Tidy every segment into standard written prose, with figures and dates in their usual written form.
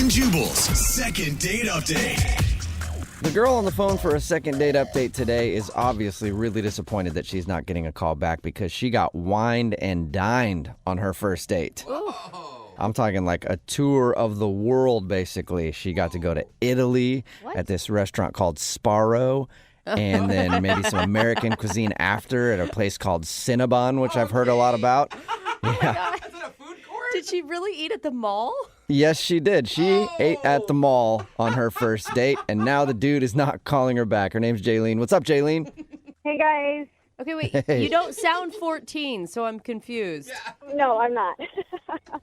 and Jubal's second date update. The girl on the phone for a second date update today is obviously really disappointed that she's not getting a call back because she got wined and dined on her first date. I'm talking like a tour of the world, basically. She got to go to Italy at this restaurant called Sparrow, and then maybe some American cuisine after at a place called Cinnabon, which I've heard a lot about. Yeah. Is it a food court? Did she really eat at the mall? Yes, she did. She ate at the mall on her first date, and now the dude is not calling her back. Her name's Jaylene. What's up, Jaylene? Hey, guys. Okay, wait. Hey. You don't sound 14, so I'm confused. No, I'm not.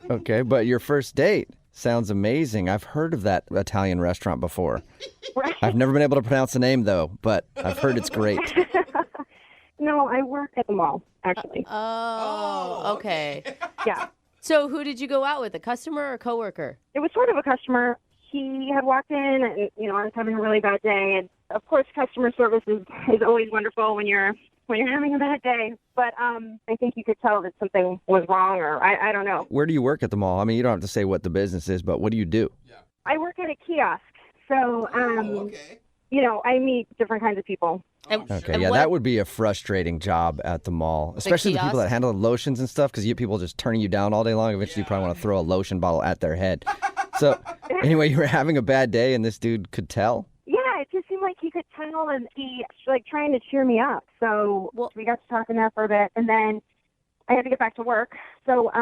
Okay, but your first date sounds amazing. I've heard of that Italian restaurant before. Right. I've never been able to pronounce the name, though, but I've heard it's great. No, I work at the mall, actually. Okay. Yeah. So who did you go out with, a customer or a coworker? It was sort of a customer. He had walked in and, I was having a really bad day. And, of course, customer service is always wonderful when you're having a bad day. But I think you could tell that something was wrong, or I don't know. Where do you work at the mall? I mean, you don't have to say what the business is, but what do you do? I work at a kiosk. So, I meet different kinds of people. That would be a frustrating job at the mall, especially the people that handle lotions and stuff, because you get people just turning you down all day long. Eventually, you probably want to throw a lotion bottle at their head. So, anyway, you were having a bad day, and this dude could tell? Yeah, it just seemed like he could tell, and he trying to cheer me up. So we got to talking there for a bit, and then I had to get back to work. So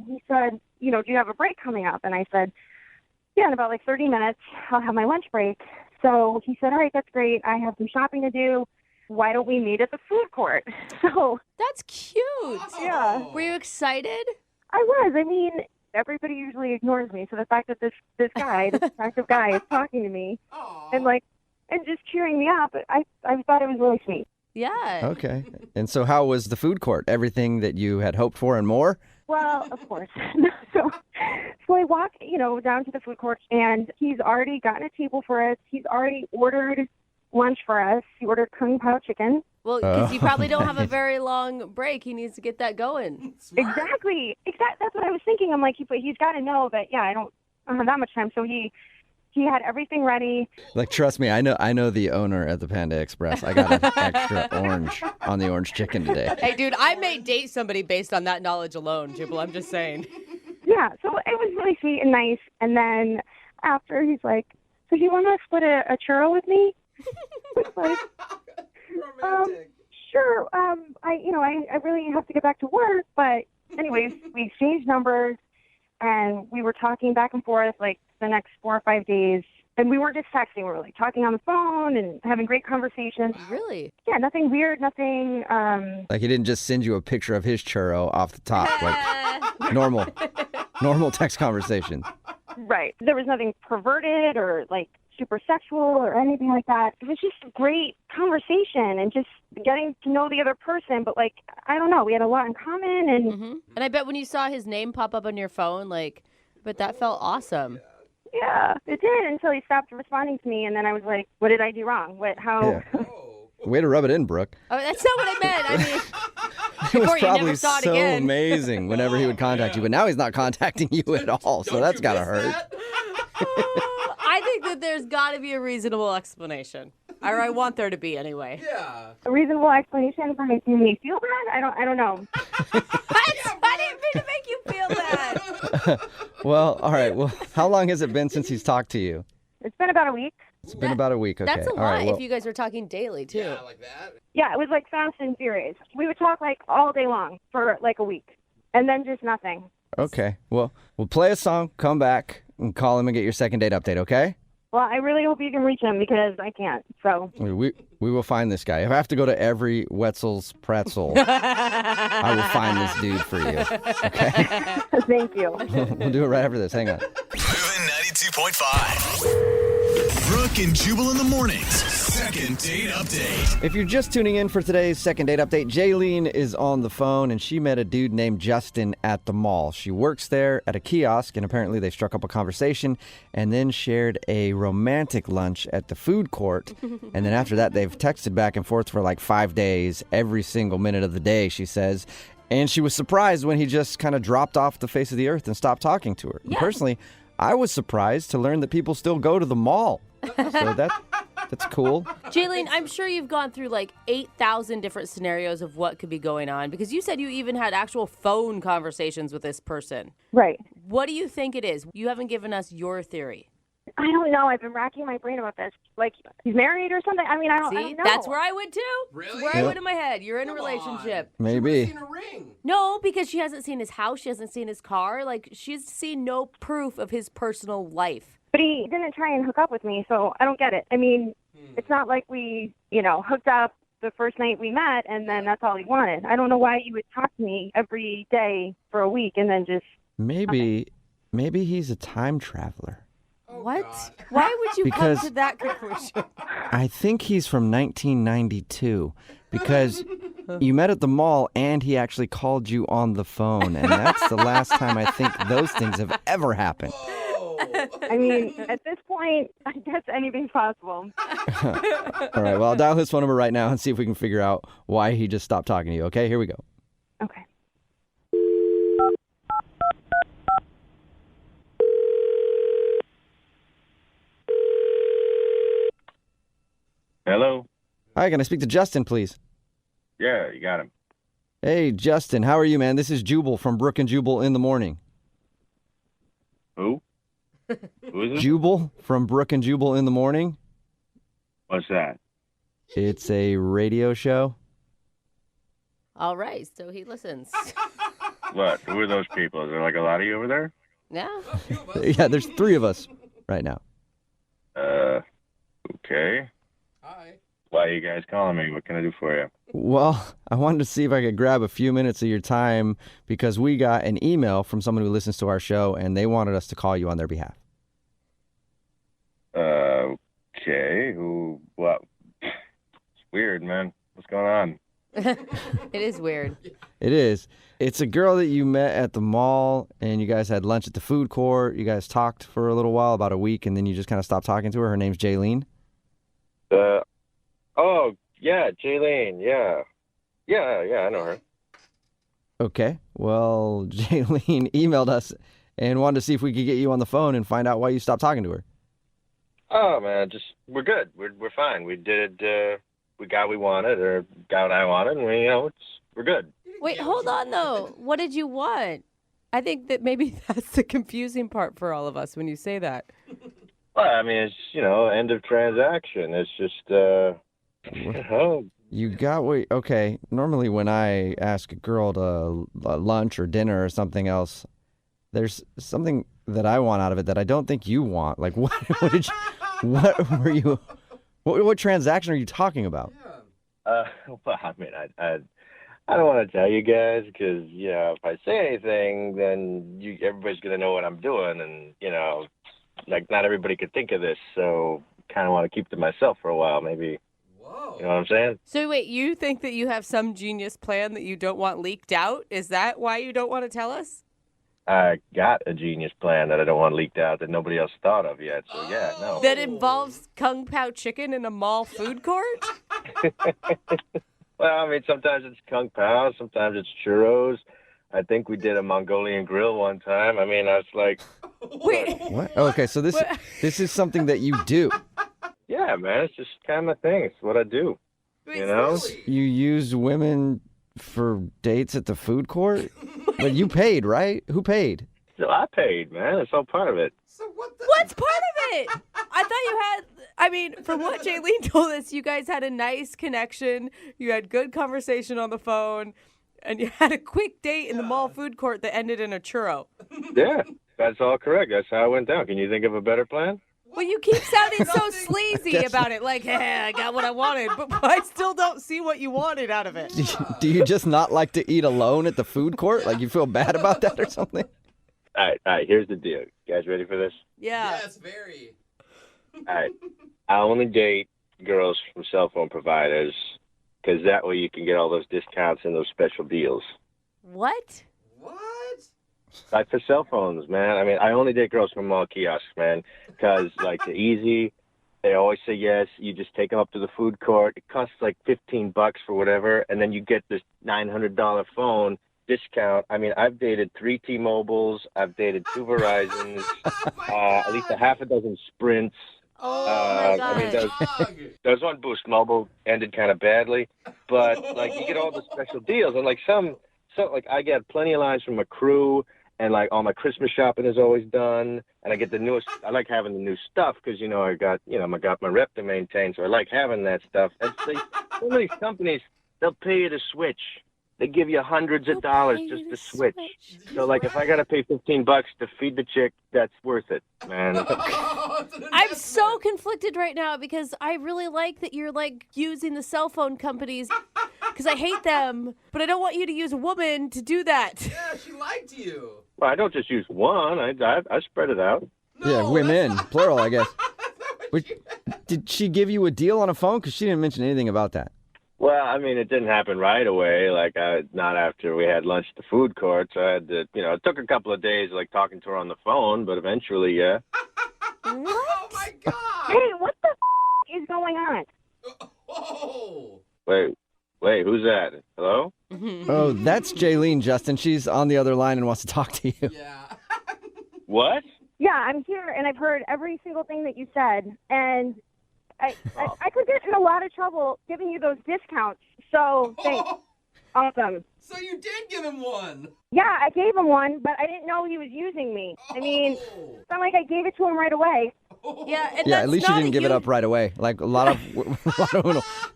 he said, do you have a break coming up? And I said, yeah, in about 30 minutes, I'll have my lunch break. So he said, all right, that's great. I have some shopping to do. Why don't we meet at the food court? So that's cute. Yeah. Were you excited? I was. I mean, everybody usually ignores me. So the fact that this guy, this attractive guy, is talking to me and just cheering me up, I thought it was really sweet. Yeah. Okay. And so how was the food court? Everything that you had hoped for and more? Well, of course. So I walk, down to the food court, and he's already gotten a table for us. He's already ordered lunch for us. He ordered kung pao chicken. Well, because you probably don't have a very long break. He needs to get that going. Exactly. That's what I was thinking. I'm like, but he's got to know that, I don't have that much time. So he had everything ready. Trust me, I know the owner at the Panda Express. I got an extra orange on the orange chicken today. Hey, dude, I may date somebody based on that knowledge alone, Jubal. I'm just saying. Yeah, so it was really sweet and nice. And then after, he's like, so do you want to split a churro with me? It's like, sure. I really have to get back to work. But anyways, we exchanged numbers, and we were talking back and forth the next 4 or 5 days. And we weren't just texting. We were talking on the phone and having great conversations. Really? Yeah, nothing weird, nothing. He didn't just send you a picture of his churro off the top, normal text conversation. Right. There was nothing perverted or super sexual or anything like that. It was just a great conversation and just getting to know the other person. But I don't know, we had a lot in common. And And I bet when you saw his name pop up on your phone, but that felt awesome. Yeah, it did, until he stopped responding to me, and then I was like, what did I do wrong? How? Yeah. Way to rub it in, Brooke. Oh, that's not what I meant. I mean, it was probably never saw it so again. amazing whenever he would contact you, but now he's not contacting you at all, so that's got to hurt. I think that there's got to be a reasonable explanation. Or I want there to be anyway. Yeah. A reasonable explanation for making me feel bad? I don't know. I didn't mean to make you feel bad. Well, all right. Well, how long has it been since he's talked to you? It's been about a week. It's been about a week. Okay. That's a lot all right, well, if you guys were talking daily, too. Yeah, like that. Yeah, it was fast and furious. We would talk all day long for a week, and then just nothing. Okay. Well, we'll play a song, come back, and call him and get your second date update, okay? Well, I really hope you can reach him because I can't. So We will find this guy. If I have to go to every Wetzel's pretzel, I will find this dude for you. Okay? thank you. We'll do it right after this. Hang on. Moving 92.5. Brooke and Jubal in the mornings. Second date update. If you're just tuning in for today's second date update, Jaylene is on the phone, and she met a dude named Justin at the mall. She works there at a kiosk, and apparently they struck up a conversation and then shared a romantic lunch at the food court. And then after that, they've texted back and forth for 5 days, every single minute of the day, she says. And she was surprised when he just kind of dropped off the face of the earth and stopped talking to her. Yeah. Personally, I was surprised to learn that people still go to the mall. So that's cool. Jaylene, I'm sure you've gone through like 8,000 different scenarios of what could be going on because you said you even had actual phone conversations with this person. Right. What do you think it is? You haven't given us your theory. I don't know. I've been racking my brain about this. Like, he's married or something? I mean, I don't know. That's where I went too. Really? That's where I went in my head. You're in a relationship. Maybe. She would've seen a ring. No, because she hasn't seen his house. She hasn't seen his car. Like, she's seen no proof of his personal life. But he didn't try and hook up with me, so I don't get it. I mean, it's not like we, hooked up the first night we met and then that's all he wanted. I don't know why you would talk to me every day for a week and then just... Maybe he's a time traveler. What? God. Why would you Because- come to that conclusion? I think he's from 1992 because you met at the mall and he actually called you on the phone. And that's the last time I think those things have ever happened. I mean, at this point, I guess anything's possible. All right, well, I'll dial his phone number right now and see if we can figure out why he just stopped talking to you. Okay, here we go. Okay. Hello? Hi, can I speak to Justin, please? Yeah, you got him. Hey, Justin, how are you, man? This is Jubal from Brooke and Jubal in the morning. Who? Who is it? Jubal from Brooke and Jubal in the morning. What's that? It's a radio show. All right, so he listens. What? Who are those people? Is there like a lot of you over there? Yeah. Yeah, there's 3 of us right now. Okay. Hi. Why are you guys calling me? What can I do for you? Well, I wanted to see if I could grab a few minutes of your time because we got an email from someone who listens to our show and they wanted us to call you on their behalf. Okay. What? It's weird, man. What's going on? It is weird. It is. It's a girl that you met at the mall and you guys had lunch at the food court. You guys talked for a little while, about a week, and then you just kind of stopped talking to her. Her name's Jaylene. Oh, yeah, Jaylene, yeah. Yeah, I know her. Okay. Well, Jaylene emailed us and wanted to see if we could get you on the phone and find out why you stopped talking to her. Oh, man, we're good. We're fine. We did, we got what we wanted, or got what I wanted, and we're good. Wait, hold on, though. What did you want? I think that maybe that's the confusing part for all of us when you say that. Well, I mean, it's, end of transaction. It's just, You got what? Okay. Normally, when I ask a girl to lunch or dinner or something else, there's something that I want out of it that I don't think you want. Like, what what transaction are you talking about? well, I mean, I don't want to tell you guys because, if I say anything, then everybody's going to know what I'm doing. And, not everybody could think of this. So kind of want to keep to myself for a while, maybe. Whoa. You know what I'm saying? So wait, you think that you have some genius plan that you don't want leaked out? Is that why you don't want to tell us? I got a genius plan that I don't want leaked out that nobody else thought of yet. So, yeah, no. That involves Kung Pao chicken in a mall food court? Well, I mean, sometimes it's Kung Pao, sometimes it's churros. I think we did a Mongolian grill one time. I mean, I was like... Wait. What? Okay, so this is something that you do. Yeah, man, it's just kind of my thing. It's what I do. You know? You use women for dates at the food court? But you paid, right? Who paid? So I paid, man. It's all part of it. So What's part of it? I thought you had, from what Jaylene told us, you guys had a nice connection. You had good conversation on the phone. And you had a quick date in the mall food court that ended in a churro. Yeah, that's all correct. That's how it went down. Can you think of a better plan? Well, you keep sounding so sleazy about it. Like, hey, I got what I wanted. But I still don't see what you wanted out of it. Do you just not like to eat alone at the food court? Like you feel bad about that or something? All right, here's the deal. You guys ready for this? Yeah. Yes, very. All right. I only date girls from cell phone providers because that way you can get all those discounts and those special deals. What? What? Like for cell phones, man. I mean, I only date girls from mall kiosks, man, because, like, they're easy. They always say yes. You just take them up to the food court. It costs, like, $15 for whatever, and then you get this $900 phone discount. I mean, I've dated 3 T-Mobiles. I've dated 2 Verizons, at least a half a dozen Sprints. Oh my God. I mean, there was one Boost Mobile ended kind of badly, but like you get all the special deals, and like some like I get plenty of lines from a crew, and like all my Christmas shopping is always done, and I get the newest. I like having the new stuff because I got my rep to maintain, so I like having that stuff. And so some of these companies, they'll pay you to switch. They give you hundreds of dollars just to switch. So, like, if I got to pay $15 to feed the chick, that's worth it, man. I'm so conflicted right now because I really like that you're, like, using the cell phone companies because I hate them, but I don't want you to use a woman to do that. Yeah, she lied to you. Well, I don't just use one. I spread it out. Yeah, women, plural, I guess. Did she give you a deal on a phone? Because she didn't mention anything about that. Well, I mean, it didn't happen right away. Like, not after we had lunch at the food court. So I had to, it took a couple of days, like, talking to her on the phone. But eventually, yeah. Oh, my God. Hey, what the is going on? Oh. Wait, who's that? Hello? Oh, that's Jaylene, Justin. She's on the other line and wants to talk to you. Yeah. What? Yeah, I'm here, and I've heard every single thing that you said, and I could get in a lot of trouble giving you those discounts. So thanks. Awesome. So you did give him one. Yeah, I gave him one, but I didn't know he was using me. I mean, it's not like I gave it to him right away. Yeah, and Yeah, that's at least you not didn't give it up right away. Like a lot of women,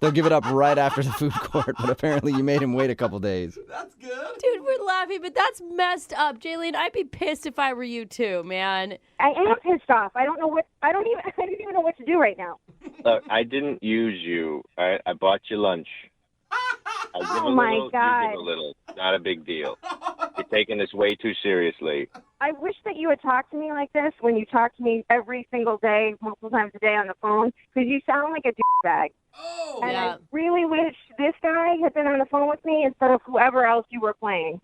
they'll give it up right after the food court, but apparently you made him wait a couple days. That's good. Dude, we're laughing, but that's messed up. Jaylene, I'd be pissed if I were you too, man. I am pissed off. I don't even know what to do right now. Look, I didn't use you. I bought you lunch. I give Oh, a my little, God. You give a little. Not a big deal. You're taking this way too seriously. I wish that you would talk to me like this when you talk to me every single day, multiple times a day on the phone, because you sound like a douchebag. Oh. And Yeah. I really wish this guy had been on the phone with me instead of whoever else you were playing.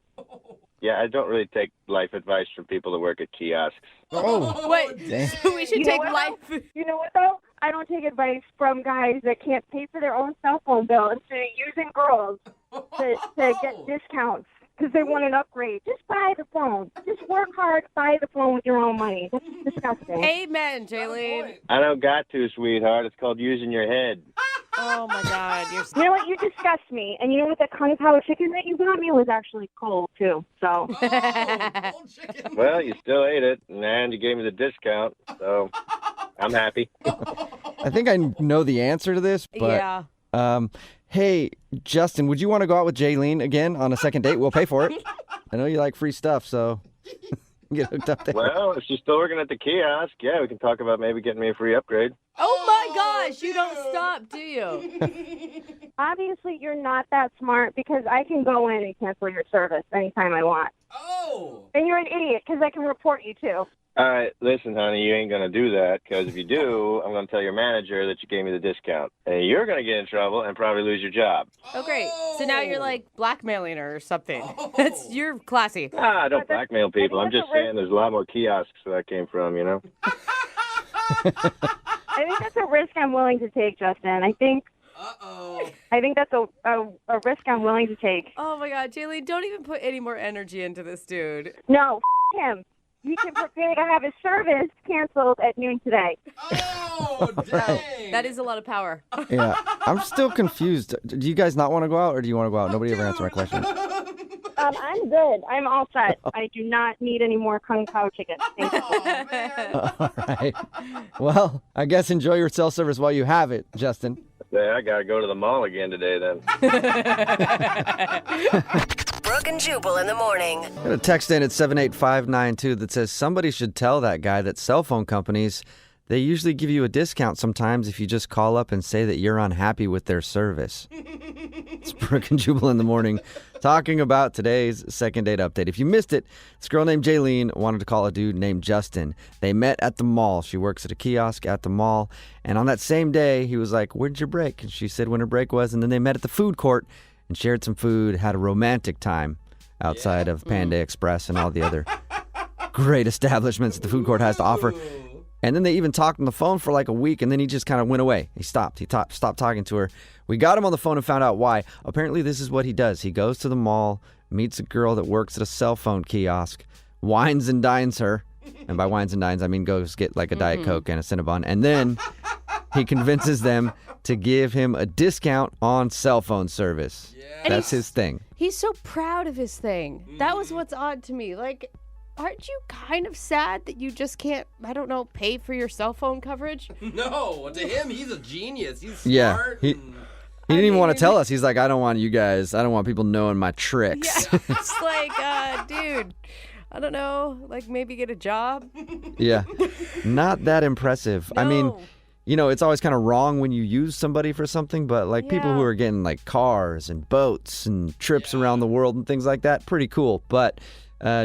Yeah, I don't really take life advice from people that work at kiosks. Oh, Wait, so we should You know take what, life. You know what, though? I don't take advice from guys that can't pay for their own cell phone bill instead of using girls to get discounts because they want an upgrade. Just buy the phone. Just work hard, buy the phone with your own money. That's disgusting. Amen, Jaylene. I don't got to, sweetheart. It's called using your head. Oh, my God. You're You know what? You disgust me. And you know what? The Kung Pao chicken that you got me was actually cold, too. So, Oh, cold chicken. Well, you still ate it, and you gave me the discount, so I'm happy. I think I know the answer to this, but yeah. Hey, Justin, would you want to go out with Jaylene again on a second date? We'll pay for it. I know you like free stuff, so get hooked up there. Well, if she's still working at the kiosk, yeah, we can talk about maybe getting me a free upgrade. Oh, my gosh. You don't stop, do you? obviously, you're not that smart because I can go in and cancel your service anytime I want. Oh. And you're an idiot because I can report you, too. All right, listen, honey, you ain't going to do that because if you do, I'm going to tell your manager that you gave me the discount. And you're going to get in trouble and probably lose your job. Oh, great. So now you're like blackmailing her or something. You're classy. I don't blackmail people. I'm just saying there's a lot more kiosks where that came from, you know? I think that's a risk I'm willing to take, Justin. I think that's a risk I'm willing to take. Oh, my God. Jaylene, don't even put any more energy into this dude. No, him. He can prepare to have his service canceled at noon today. Oh, dang. That is a lot of power. Yeah, I'm still confused. Do you guys not want to go out, or do you want to go out? Nobody ever answered my question. I'm good. I'm all set. I do not need any more Kung Pao chicken. Thank you. Oh, man. All right. Well, I guess enjoy your cell service while you have it, Justin. Yeah, I got to go to the mall again today then. Brooke and Jubal in the morning. Got a text in at 78592 that says somebody should tell that guy that cell phone companies, they usually give you a discount sometimes if you just call up and say that you're unhappy with their service. It's Brooke and Jubal in the morning talking about today's second date update. If you missed it, this girl named Jaylene wanted to call a dude named Justin. They met at the mall. She works at a kiosk at the mall. And on that same day, he was like, "Where'd your break?" And she said when her break was. And then they met at the food court and shared some food, had a romantic time outside of Panda Express and all the other great establishments that the food court has to offer. And then they even talked on the phone for like a week, and then he just kind of went away. He stopped. Stopped talking to her. We got him on the phone and found out why. Apparently, this is what he does. He goes to the mall, meets a girl that works at a cell phone kiosk, wines and dines her. And by wines and dines, I mean goes get like a Diet Coke and a Cinnabon. And then he convinces them to give him a discount on cell phone service. Yeah. That's his thing. He's so proud of his thing. That was what's odd to me. Like, aren't you kind of sad that you just can't, I don't know, pay for your cell phone coverage? No, to him, he's a genius. He's Yeah, smart. he didn't even want to tell us. He's like, I don't want people knowing my tricks. Yeah, it's like, dude, I don't know, like maybe get a job. Yeah. Not that impressive. I mean, No. it's always kind of wrong when you use somebody for something, but like people who Yeah. are getting like cars and boats and trips around the world and things like that, pretty cool. But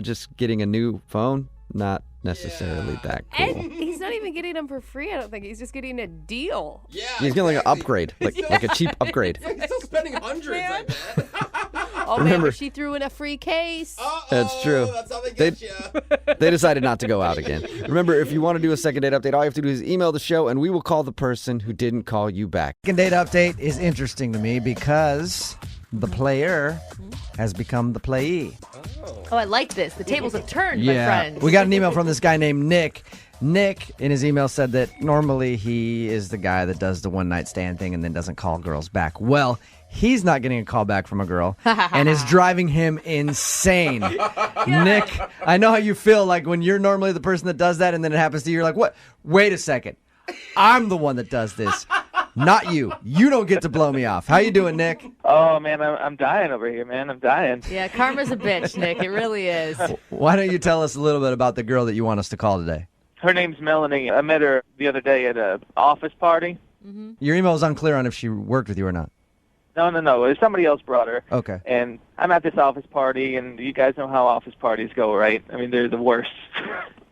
just getting a new phone, not necessarily that cool. And he's not even getting them for free, I don't think. He's just getting a deal. Yeah, He's getting like an exactly. upgrade, like a cheap upgrade. Yeah, he's still spending hundreds, I bet. Oh, Remember- man, she threw in a free case. Uh-oh, That's true. That's how they They- get you. They decided not to go out again. Remember, if you want to do a second date update, all you have to do is email the show and we will call the person who didn't call you back. Second date update is interesting to me because the player has become the playee. Oh, I like this. The tables have turned, my friends. We got an email from this guy named Nick. Nick, in his email, said that normally he is the guy that does the one-night stand thing and then doesn't call girls back. Well, he's not getting a call back from a girl and is driving him insane. Nick, I know how you feel like when you're normally the person that does that and then it happens to you. You're like, what? Wait a second. I'm the one that does this, not you. You don't get to blow me off. How you doing, Nick? Oh, man, I'm dying over here, man. I'm dying. Yeah, karma's a bitch, Nick. It really is. Why don't you tell us a little bit about the girl that you want us to call today? Her name's Melanie. I met her the other day at a office party. Your email is unclear on if she worked with you or not. No. Somebody else brought her. Okay. And I'm at this office party, and you guys know how office parties go, right? I mean, they're the worst.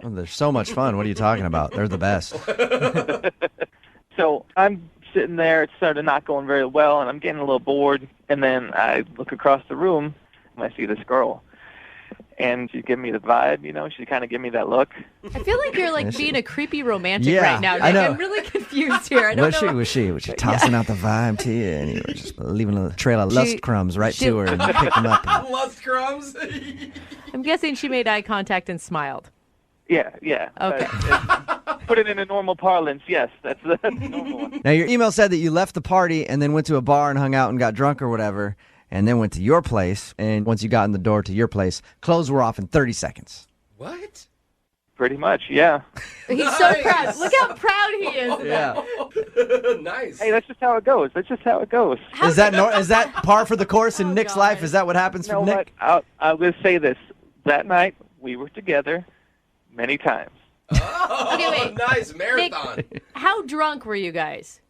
Oh, they're so much fun. What are you talking about? They're the best. So I'm sitting there. It's sort of not going very well, and I'm getting a little bored. And then I look across the room, and I see this girl. And she's giving me the vibe, She kind of give me that look. I feel like you're like being a creepy romantic Yeah, right now, Nick. I know. I'm really confused here. I don't know. Was she tossing out the vibe to you and you were just leaving a trail of lust crumbs right to her and you picked them up? And... Lust crumbs. I'm guessing she made eye contact and smiled. Yeah. Okay. Put it in a normal parlance, yes. That's the normal one. Now, your email said that you left the party and then went to a bar and hung out and got drunk or whatever, and then went to your place, and once you got in the door to your place, clothes were off in 30 seconds. What? Pretty much, yeah. He's so proud. Look how proud he is. of that. Yeah. Nice. Hey, that's just how it goes. Is that par for the course in Oh, Nick's God. life? Is that what happens You know for Nick? what? I'm going to say this. That night, we were together many times. Oh, Okay, wait. nice marathon. How drunk were you guys?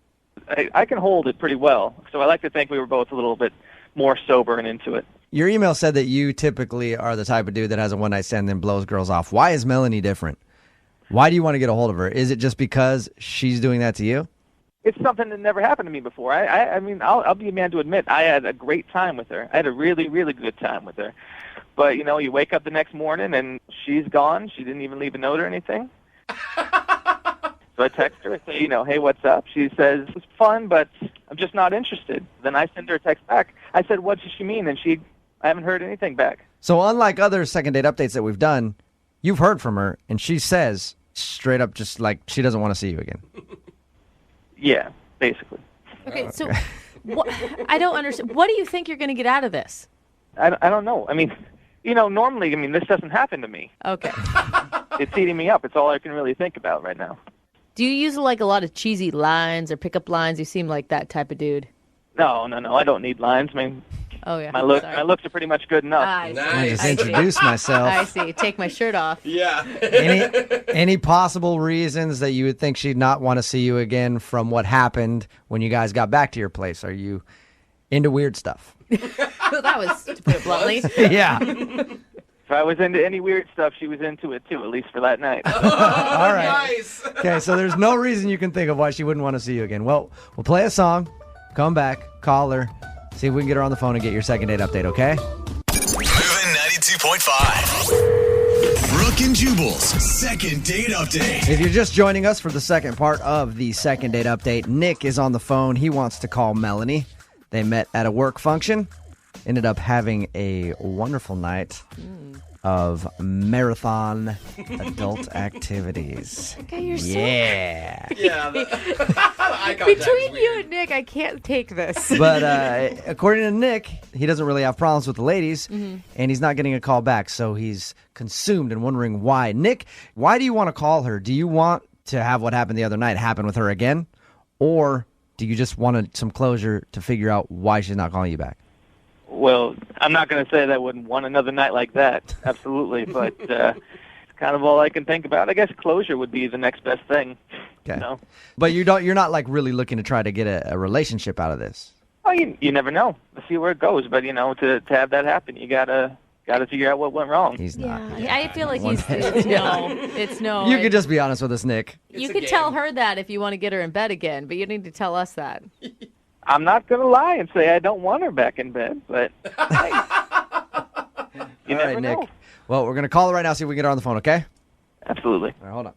I can hold it pretty well, so I like to think we were both a little bit more sober and into it. Your email said that you typically are the type of dude that has a one-night stand and then blows girls off. Why is Melanie different? Why do you want to get a hold of her? Is it just because she's doing that to you? It's something that never happened to me before. I mean, I'll be a man to admit I had a great time with her. I had a really, really good time with her. But, you wake up the next morning and she's gone. She didn't even leave a note or anything. So I text her, I say, hey, what's up? She says, it was fun, but I'm just not interested. Then I send her a text back. I said, what does she mean? And I haven't heard anything back. So unlike other second date updates that we've done, you've heard from her, and she says straight up just like she doesn't want to see you again. Yeah, basically. Okay, so I don't understand. What do you think you're going to get out of this? I don't know. I mean, normally, this doesn't happen to me. Okay. It's eating me up. It's all I can really think about right now. Do you use like a lot of cheesy lines or pickup lines? You seem like that type of dude. No. I don't need lines. I mean, Oh yeah. my Sorry. looks are pretty much good enough. I see. I just I see. introduced myself. I see. Take my shirt off. Yeah. Any possible reasons that you would think she'd not want to see you again from what happened when you guys got back to your place? Are you into weird stuff? That was, to put it bluntly. Yeah. If I was into any weird stuff, she was into it too, at least for that night. All right. Nice. Okay, so there's no reason you can think of why she wouldn't want to see you again. Well, we'll play a song, come back, call her, see if we can get her on the phone and get your second date update, okay? Moving 92.5. Brooke and Jubal's second date update. If you're just joining us for the second part of the second date update, Nick is on the phone. He wants to call Melanie. They met at a work function. ended up having a wonderful night of marathon adult activities. Okay, you're Yeah. Yeah. I got Between you and Nick, I can't take this. But according to Nick, he doesn't really have problems with the ladies, and he's not getting a call back, so he's consumed and wondering why. Nick, why do you want to call her? Do you want to have what happened the other night happen with her again? Or do you just want some closure to figure out why she's not calling you back? Well, I'm not going to say that I wouldn't want another night like that. Absolutely. But it's kind of all I can think about. I guess closure would be the next best thing. Okay. You know? But you're not like really looking to try to get a relationship out of this. Oh, you never know. Let's see where it goes. But, to have that happen, you got to figure out what went wrong. He's not. Yeah, I feel like it's no. You could just be honest with us, Nick. You could tell her that if you want to get her in bed again, but you need to tell us that. I'm not going to lie and say I don't want her back in bed, but hey, you All never right, know. Nick. Well, we're going to call her right now, see if we can get her on the phone, okay? Absolutely. All right, hold on.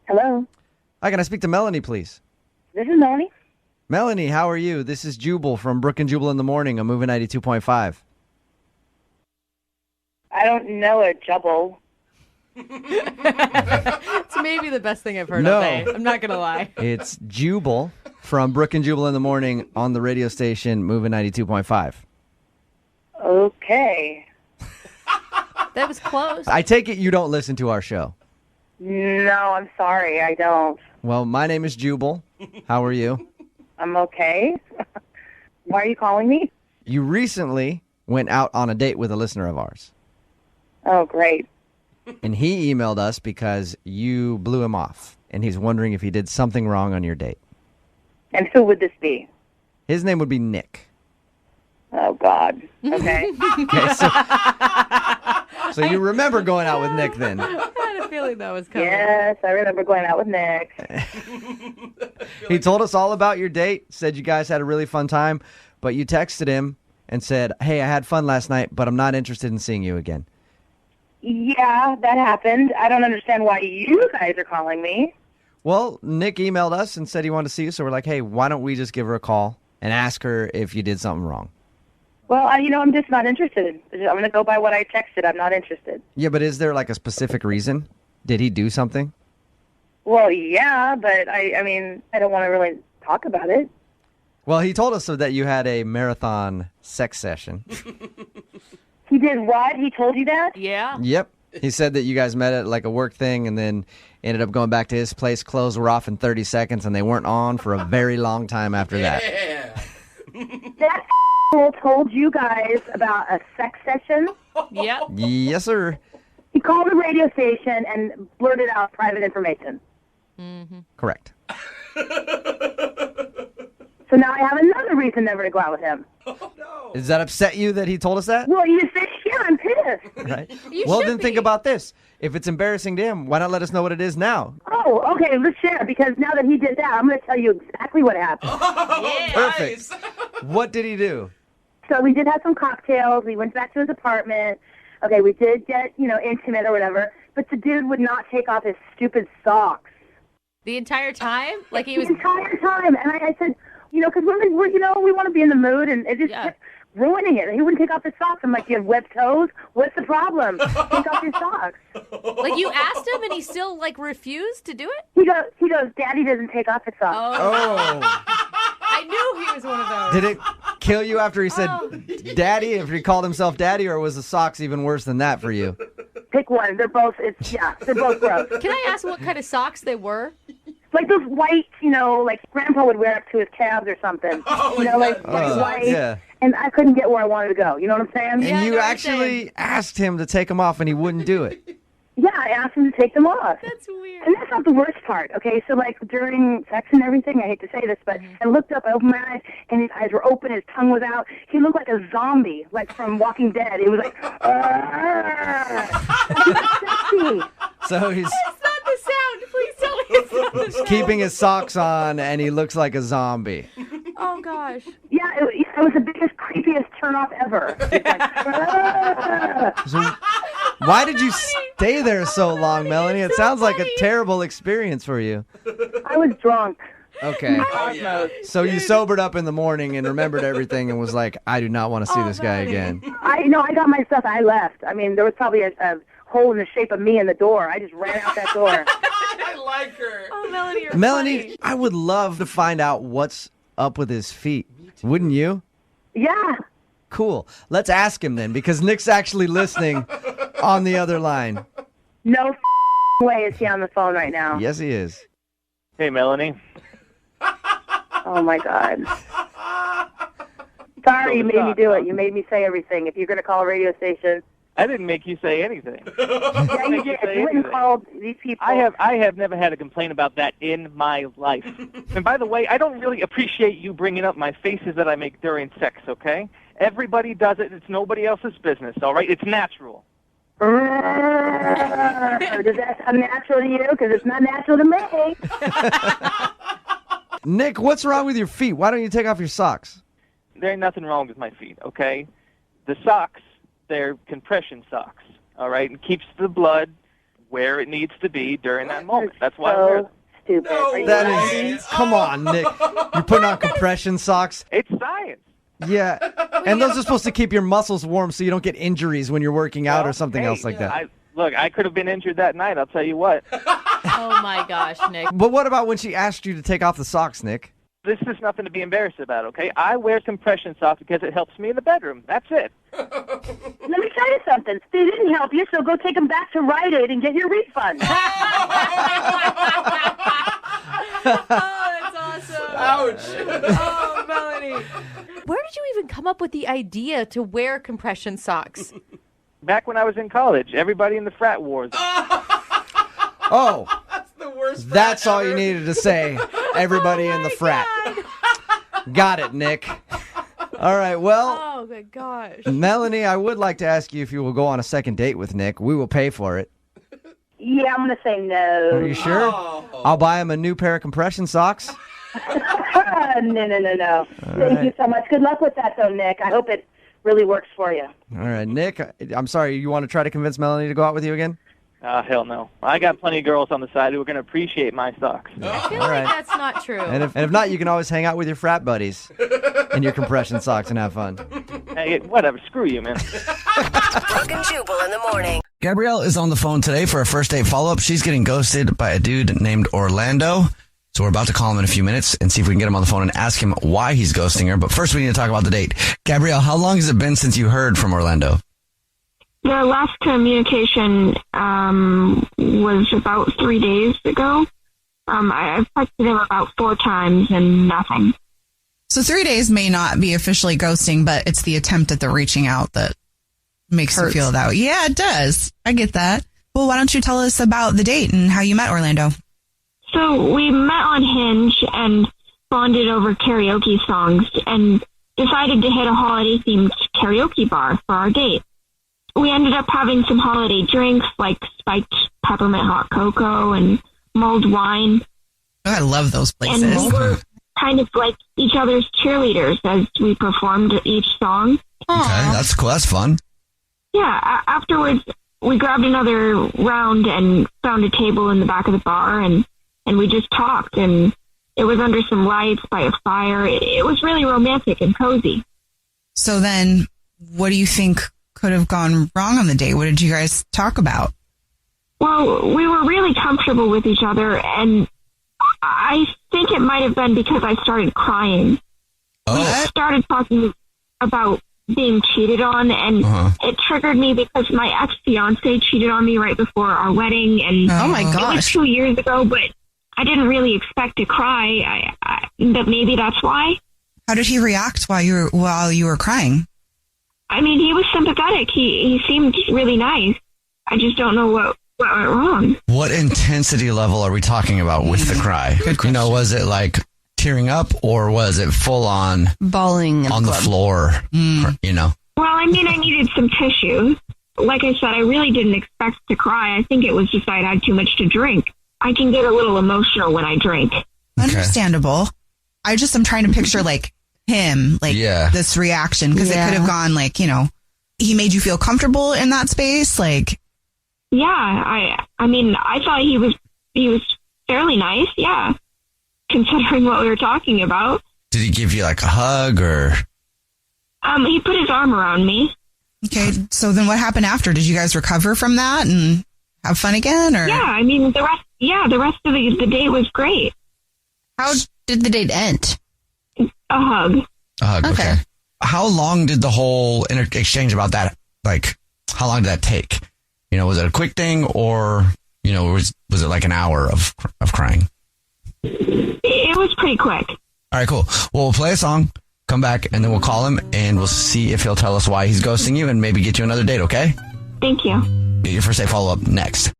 Hello, Hi, can I speak to Melanie, please? this is Melanie. Melanie, how are you? This is Jubal from Brooke and Jubal in the Morning. I'm moving 92.5. I don't know a Jubal. It's maybe the best thing I've heard No. all day. I'm not going to lie. It's Jubal from Brooke and Jubal in the Morning on the radio station, moving 92.5. Okay. That was close. I take it you don't listen to our show. No, I'm sorry, I don't. Well, my name is Jubal. How are you? I'm okay. Why are you calling me? You recently went out on a date with a listener of ours, Oh, great. and he emailed us because you blew him off, and he's wondering if he did something wrong on your date. And who would this be? His name would be Nick. Oh, God. Okay. Okay, so you remember going out with Nick then? I had a feeling that was coming. Yes, I remember going out with Nick. He told us all about your date, said you guys had a really fun time, but you texted him and said, hey, I had fun last night, but I'm not interested in seeing you again. Yeah, that happened. I don't understand why you guys are calling me. Well, Nick emailed us and said he wanted to see you, so we're like, hey, why don't we just give her a call and ask her if you did something wrong? Well, I'm just not interested. I'm going to go by what I texted. I'm not interested. Yeah, but is there like a specific reason? Did he do something? Well, yeah, but I don't want to really talk about it. Well, he told us so that you had a marathon sex session. He did what? He told you that? Yeah. Yep. He said that you guys met at like a work thing and then ended up going back to his place. Clothes were off in 30 seconds and they weren't on for a very long time after that. Yeah. That told you guys about a sex session? Yep. Yes, sir. He called the radio station and blurted out private information. Correct. So now I have another reason never to go out with him. Does that upset you that he told us that? Well, you say, yeah, I'm pissed. Right. You Well, should then think be. about this. If it's embarrassing to him, why not let us know what it is now? Oh, okay, let's share, because now that he did that, I'm going to tell you exactly what happened. Yeah. Perfect. What did he do? So we did have some cocktails. We went back to his apartment. Okay, we did get, intimate or whatever, but the dude would not take off his stupid socks. The entire time? Like he was. The entire time. And I said, because women, we want to be in the mood, and it just kept ruining it. He wouldn't take off his socks. I'm like, you have webbed toes? What's the problem? Take off your socks. Like you asked him and he still refused to do it? He goes, Daddy doesn't take off his socks. Oh. I knew he was one of those. Did it kill you after he said daddy, if he called himself daddy, or was the socks even worse than that for you? Pick one. They're both, they're both gross. Can I ask what kind of socks they were? Like those white, like Grandpa would wear up to his calves or something. White. Yeah. And I couldn't get where I wanted to go. You know what I'm saying? Yeah, I And you know what you're actually asked him to take them off and he wouldn't do it. Yeah, I asked him to take them off. That's weird. And that's not the worst part, okay? So, during sex and everything, I hate to say this, but I looked up, I opened my eyes, and his eyes were open, his tongue was out. He looked like a zombie, like from Walking Dead. He was like, sexy. So he's It's not the sound. Please tell me it's not the sound. keeping his socks on and he looks like a zombie. Oh, gosh. Yeah, it was the biggest, creepiest turn-off ever. It's like, So Why did you stay there so long, Melanie? It sounds like a terrible experience for you. I was drunk. Okay. Yeah. So you sobered up in the morning and remembered everything and was like, I do not want to see this guy again. I got my stuff. I left. I mean, there was probably a hole in the shape of me in the door. I just ran out that door. I like her. Oh, Melanie, you're Melanie, funny. I would love to find out what's up with his feet. Wouldn't you? Yeah. Cool. Let's ask him then, because Nick's actually listening on the other line. No way is he on the phone right now. Yes, he is. Hey, Melanie. Oh, my God. Sorry you made me do it. You made me say everything. If you're going to call a radio station. I didn't make you say anything. Yeah, you did. You went and called these people. I have never had a complaint about that in my life. And by the way, I don't really appreciate you bringing up my faces that I make during sex, okay? Everybody does it. It's nobody else's business, all right? It's natural. Does that sound natural to you? Because it's not natural to me. Nick, what's wrong with your feet? Why don't you take off your socks? There ain't nothing wrong with my feet, okay? The socks, they're compression socks, all right? It keeps the blood where it needs to be during that moment. That's why I wear them. Stupid. Are you That lying? is, come on, Nick. You're putting on compression socks? It's science. Yeah. And those are supposed to keep your muscles warm so you don't get injuries when you're working out or something else like that. Look, I could have been injured that night, I'll tell you what. Oh, my gosh, Nick. But what about when she asked you to take off the socks, Nick? This is nothing to be embarrassed about, okay? I wear compression socks because it helps me in the bedroom. That's it. Let me tell you something. They didn't help you, so go take them back to Rite Aid and get your refund. Oh, that's awesome. Ouch. Oh, Melanie. Where did you even come up with the idea to wear compression socks? Back when I was in college, everybody in the frat wore them. Oh, That's the worst. that's all you needed to say. Everybody in the frat. Got it, Nick. All right, well, Oh, my gosh. Melanie, I would like to ask you if you will go on a second date with Nick. We will pay for it. Yeah, I'm going to say no. Are you sure? I'll buy him a new pair of compression socks. No. Thank you so much. Good luck with that, though, Nick. I hope it really works for you. All right, Nick, I'm sorry, you want to try to convince Melanie to go out with you again? Hell no. I got plenty of girls on the side who are going to appreciate my socks. I feel All like right. that's not true. And if not, you can always hang out with your frat buddies in your compression socks and have fun. Hey, whatever. Screw you, man. Brooke and Jubal in the morning. Gabrielle is on the phone today for a first date follow-up. She's getting ghosted by a dude named Orlando. So we're about to call him in a few minutes and see if we can get him on the phone and ask him why he's ghosting her. But first we need to talk about the date. Gabrielle, how long has it been since you heard from Orlando? The last communication was about 3 days ago. I've texted him about 4 times and nothing. So 3 days may not be officially ghosting, but it's the attempt at the reaching out that makes you feel that way. Yeah, it does. I get that. Well, why don't you tell us about the date and how you met Orlando? So we met on Hinge and bonded over karaoke songs and decided to hit a holiday-themed karaoke bar for our date. We ended up having some holiday drinks like spiked peppermint hot cocoa and mulled wine. Oh, I love those places. And we were kind of like each other's cheerleaders as we performed each song. Okay, that's cool. That's fun. Yeah, afterwards we grabbed another round and found a table in the back of the bar and we just talked, and it was under some lights by a fire. It was really romantic and cozy. So then, what do you think could have gone wrong on the date? What did you guys talk about? Well, we were really comfortable with each other, and I think it might have been because I started crying. Oh. We started talking about being cheated on, and it triggered me because my ex-fiance cheated on me right before our wedding, and oh my it was gosh, 2 years ago, but I didn't really expect to cry. But maybe that's why. How did he react while you were crying? I mean, he was sympathetic. He seemed really nice. I just don't know what went wrong. What intensity level are we talking about with the cry? Good question. You know, was it like tearing up or was it full on bawling on the floor? You know? Well, I mean, I needed some tissues. Like I said, I really didn't expect to cry. I think it was just I'd had too much to drink. I can get a little emotional when I drink. Understandable. I'm trying to picture like him, like this reaction, because it could have gone like, you know, he made you feel comfortable in that space. Like, Yeah, I mean, I thought he was fairly nice, yeah, considering what we were talking about. Did he give you like a hug or? He put his arm around me. Okay, so then what happened after? Did you guys recover from that and have fun again? Or Yeah, I mean, the rest of the date was great. How did the date end? A hug. A hug, okay. How long did the whole exchange about that, like, how long did that take? You know, was it a quick thing or, you know, was it like an hour of crying? It was pretty quick. All right, cool. Well, we'll play a song, come back, and then we'll call him, and we'll see if he'll tell us why he's ghosting you and maybe get you another date, okay? Thank you. Get your first date follow-up next.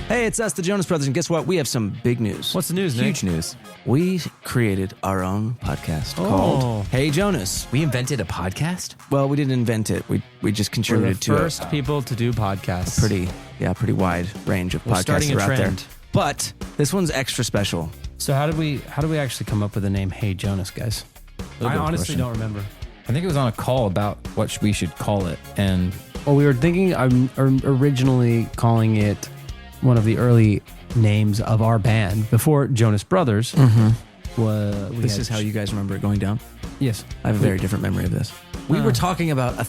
Hey, it's us, the Jonas Brothers, and guess what? We have some big news. What's the news, Nick? Huge news. We created our own podcast called Hey Jonas. We invented a podcast? Well, we didn't invent it. We just contributed to it. We're the first people to do podcasts. Pretty wide range of We're podcasts starting a that are out there. trend. But this one's extra special. So how did we actually come up with the name Hey Jonas, guys? I honestly don't remember. I think it was on a call about what we should call it, and we were thinking originally calling it one of the early names of our band before Jonas Brothers. This is how you guys remember it going down? Yes. I have a very different memory of this. We were talking about a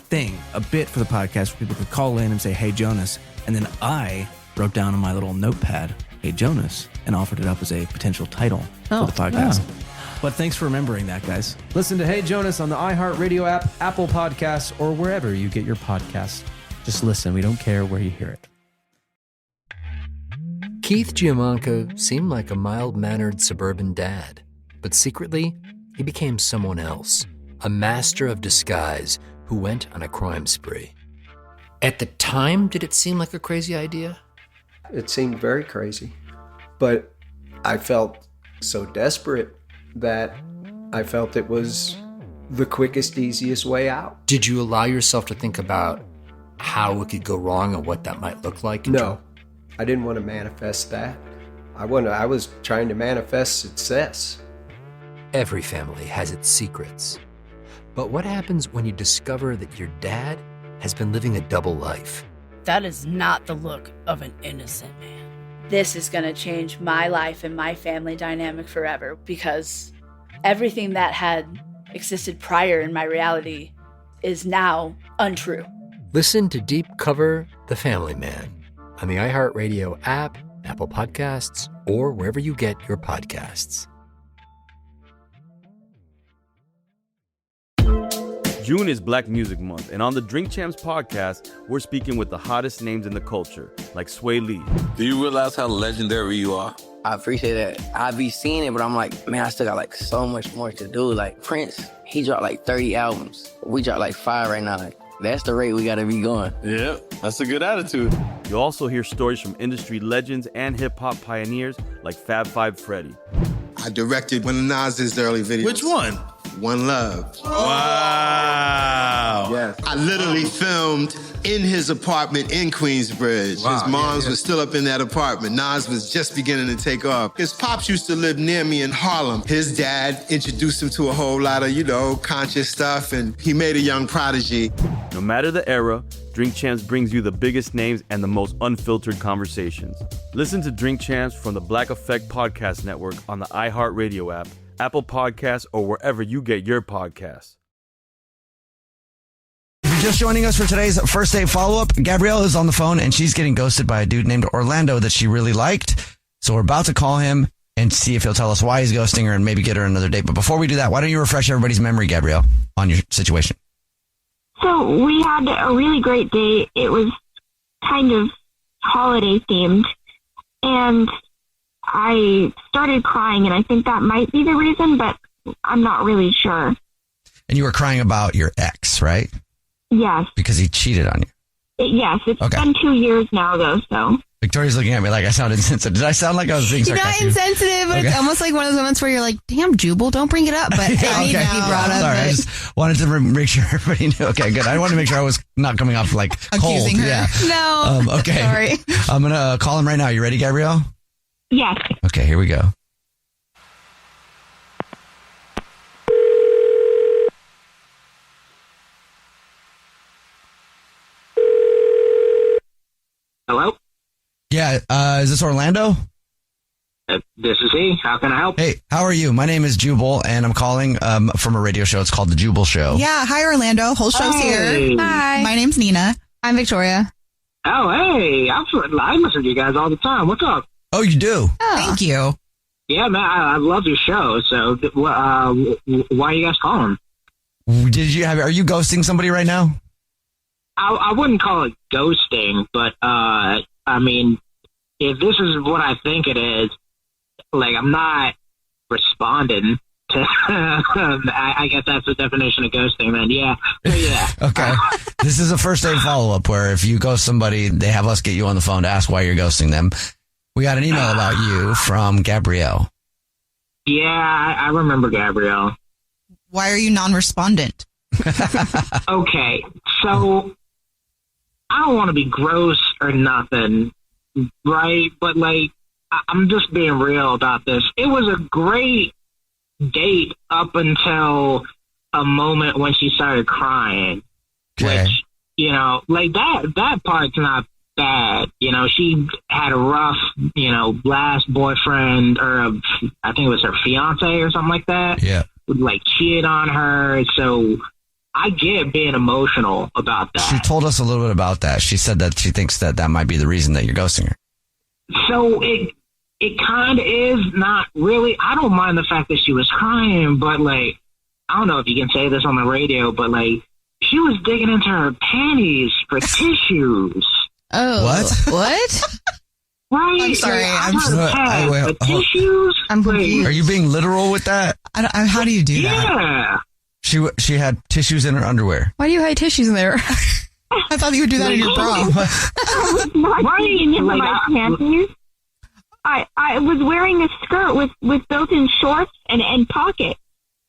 bit for the podcast where people could call in and say, Hey Jonas. And then I wrote down on my little notepad, Hey Jonas, and offered it up as a potential title for the podcast. But thanks for remembering that, guys. Listen to Hey Jonas on the iHeartRadio app, Apple Podcasts, or wherever you get your podcasts. Just listen. We don't care where you hear it. Keith Giamanco seemed like a mild-mannered suburban dad, but secretly, he became someone else, a master of disguise who went on a crime spree. At the time, did it seem like a crazy idea? It seemed very crazy, but I felt so desperate that I felt it was the quickest, easiest way out. Did you allow yourself to think about how it could go wrong and what that might look like? No, I didn't want to manifest that. I was trying to manifest success. Every family has its secrets. But what happens when you discover that your dad has been living a double life? That is not the look of an innocent man. This is going to change my life and my family dynamic forever because everything that had existed prior in my reality is now untrue. Listen to Deep Cover The Family Man on the iHeartRadio app, Apple Podcasts, or wherever you get your podcasts. June is Black Music Month, and on the Drink Champs podcast, we're speaking with the hottest names in the culture, like Sway Lee. Do you realize how legendary you are? I appreciate that. I be seeing it, but I'm like, man, I still got like so much more to do. Like Prince, he dropped like 30 albums. We dropped like 5 right now. Like, that's the rate we gotta be going. Yeah, that's a good attitude. You'll also hear stories from industry legends and hip-hop pioneers like Fab Five Freddy. I directed one of Nas's early videos. Which one? One Love. Wow. Yes. I literally filmed in his apartment in Queensbridge. Wow. His moms was still up in that apartment. Nas was just beginning to take off. His pops used to live near me in Harlem. His dad introduced him to a whole lot of, conscious stuff, and he made a young prodigy. No matter the era, Drink Champs brings you the biggest names and the most unfiltered conversations. Listen to Drink Champs from the Black Effect Podcast Network on the iHeartRadio app, Apple Podcasts, or wherever you get your podcasts. If you're just joining us for today's first date follow-up, Gabrielle is on the phone and she's getting ghosted by a dude named Orlando that she really liked. So we're about to call him and see if he'll tell us why he's ghosting her and maybe get her another date. But before we do that, why don't you refresh everybody's memory, Gabrielle, on your situation? So we had a really great date. It was kind of holiday themed. And I started crying, and I think that might be the reason, but I'm not really sure. And you were crying about your ex, right? Yes. Because he cheated on you. Yes, it's been 2 years now, though, so. Victoria's looking at me like I sounded insensitive. Did I sound like I was being You're sarcastic? not insensitive, but it's almost like one of those moments where you're like, damn, Jubal, don't bring it up. But it needs to be brought up. Sorry, I just wanted to make sure everybody knew. Okay, good. I wanted to make sure I was not coming off like cold. Accusing her. Yeah. No. Okay. Sorry. I'm going to call him right now. You ready, Gabrielle? Yes. Okay, here we go. Hello? Yeah, is this Orlando? This is he. How can I help? Hey, how are you? My name is Jubal, and I'm calling from a radio show. It's called The Jubal Show. Yeah, hi Orlando. Whole show's here. Hi. My name's Nina. I'm Victoria. Oh, hey. I listen to you guys all the time. What's up? Oh, you do? Thank you. Yeah, man, I love your show. So, why are you guys calling? Are you ghosting somebody right now? I wouldn't call it ghosting, but I mean, if this is what I think it is, like, I'm not responding to. I guess that's the definition of ghosting. Then, yeah. So, yeah. Okay. This is a first date follow up where if you ghost somebody, they have us get you on the phone to ask why you're ghosting them. We got an email about you from Gabrielle. Yeah, I remember Gabrielle. Why are you non-respondent? Okay, so I don't want to be gross or nothing, right? But, like, I'm just being real about this. It was a great date up until a moment when she started crying. Okay. Which, you know, like, that part's not bad. You know, she had a rough, you know, last boyfriend, or I think it was her fiance or something like that. Yeah. Like, cheated on her. So I get being emotional about that. She told us a little bit about that. She said that she thinks that might be the reason that you're ghosting her. So it kind of is, not really. I don't mind the fact that she was crying, but, like, I don't know if you can say this on the radio, but, like, she was digging into her panties for tissues. Oh. What? Right? I'm sorry. Tissues? I'm confused. Are you being literal with that? How do you do Yeah. that? She had tissues in her underwear. Why do you hide tissues in there? I thought you would do that in your bra. I was not digging into my panties. I was wearing a skirt with built-in shorts and pockets.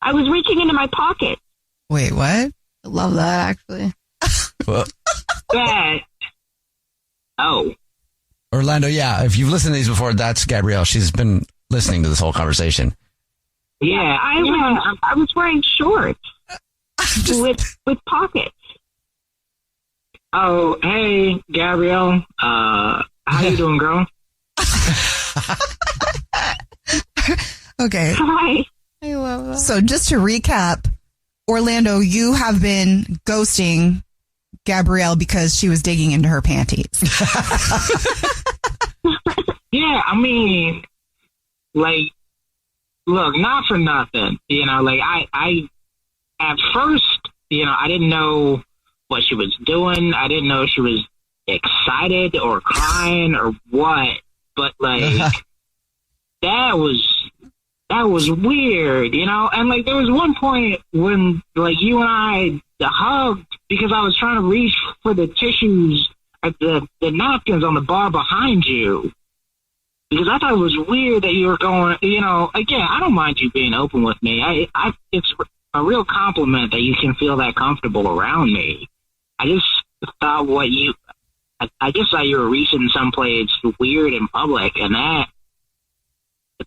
I was reaching into my pocket. Wait, what? I love that, actually. Well, That. Oh. Orlando, yeah, if you've listened to these before, that's Gabrielle. She's been listening to this whole conversation. Yeah, I was wearing shorts with pockets. Oh, hey, Gabrielle. How you doing, girl? Okay. Hi. I love that. So just to recap, Orlando, you have been ghosting Gabrielle because she was digging into her panties. Yeah, I mean, like, look, not for nothing. You know, like, I at first, you know, I didn't know what she was doing. I didn't know if she was excited or crying or what. But, like, that was weird, you know? And, like, there was one point when, like, you and I hugged because I was trying to reach for the tissues, the napkins on the bar behind you. Because I thought it was weird that you were going, you know, again, I don't mind you being open with me. It's a real compliment that you can feel that comfortable around me. I just thought I just thought you were reaching someplace weird in public, and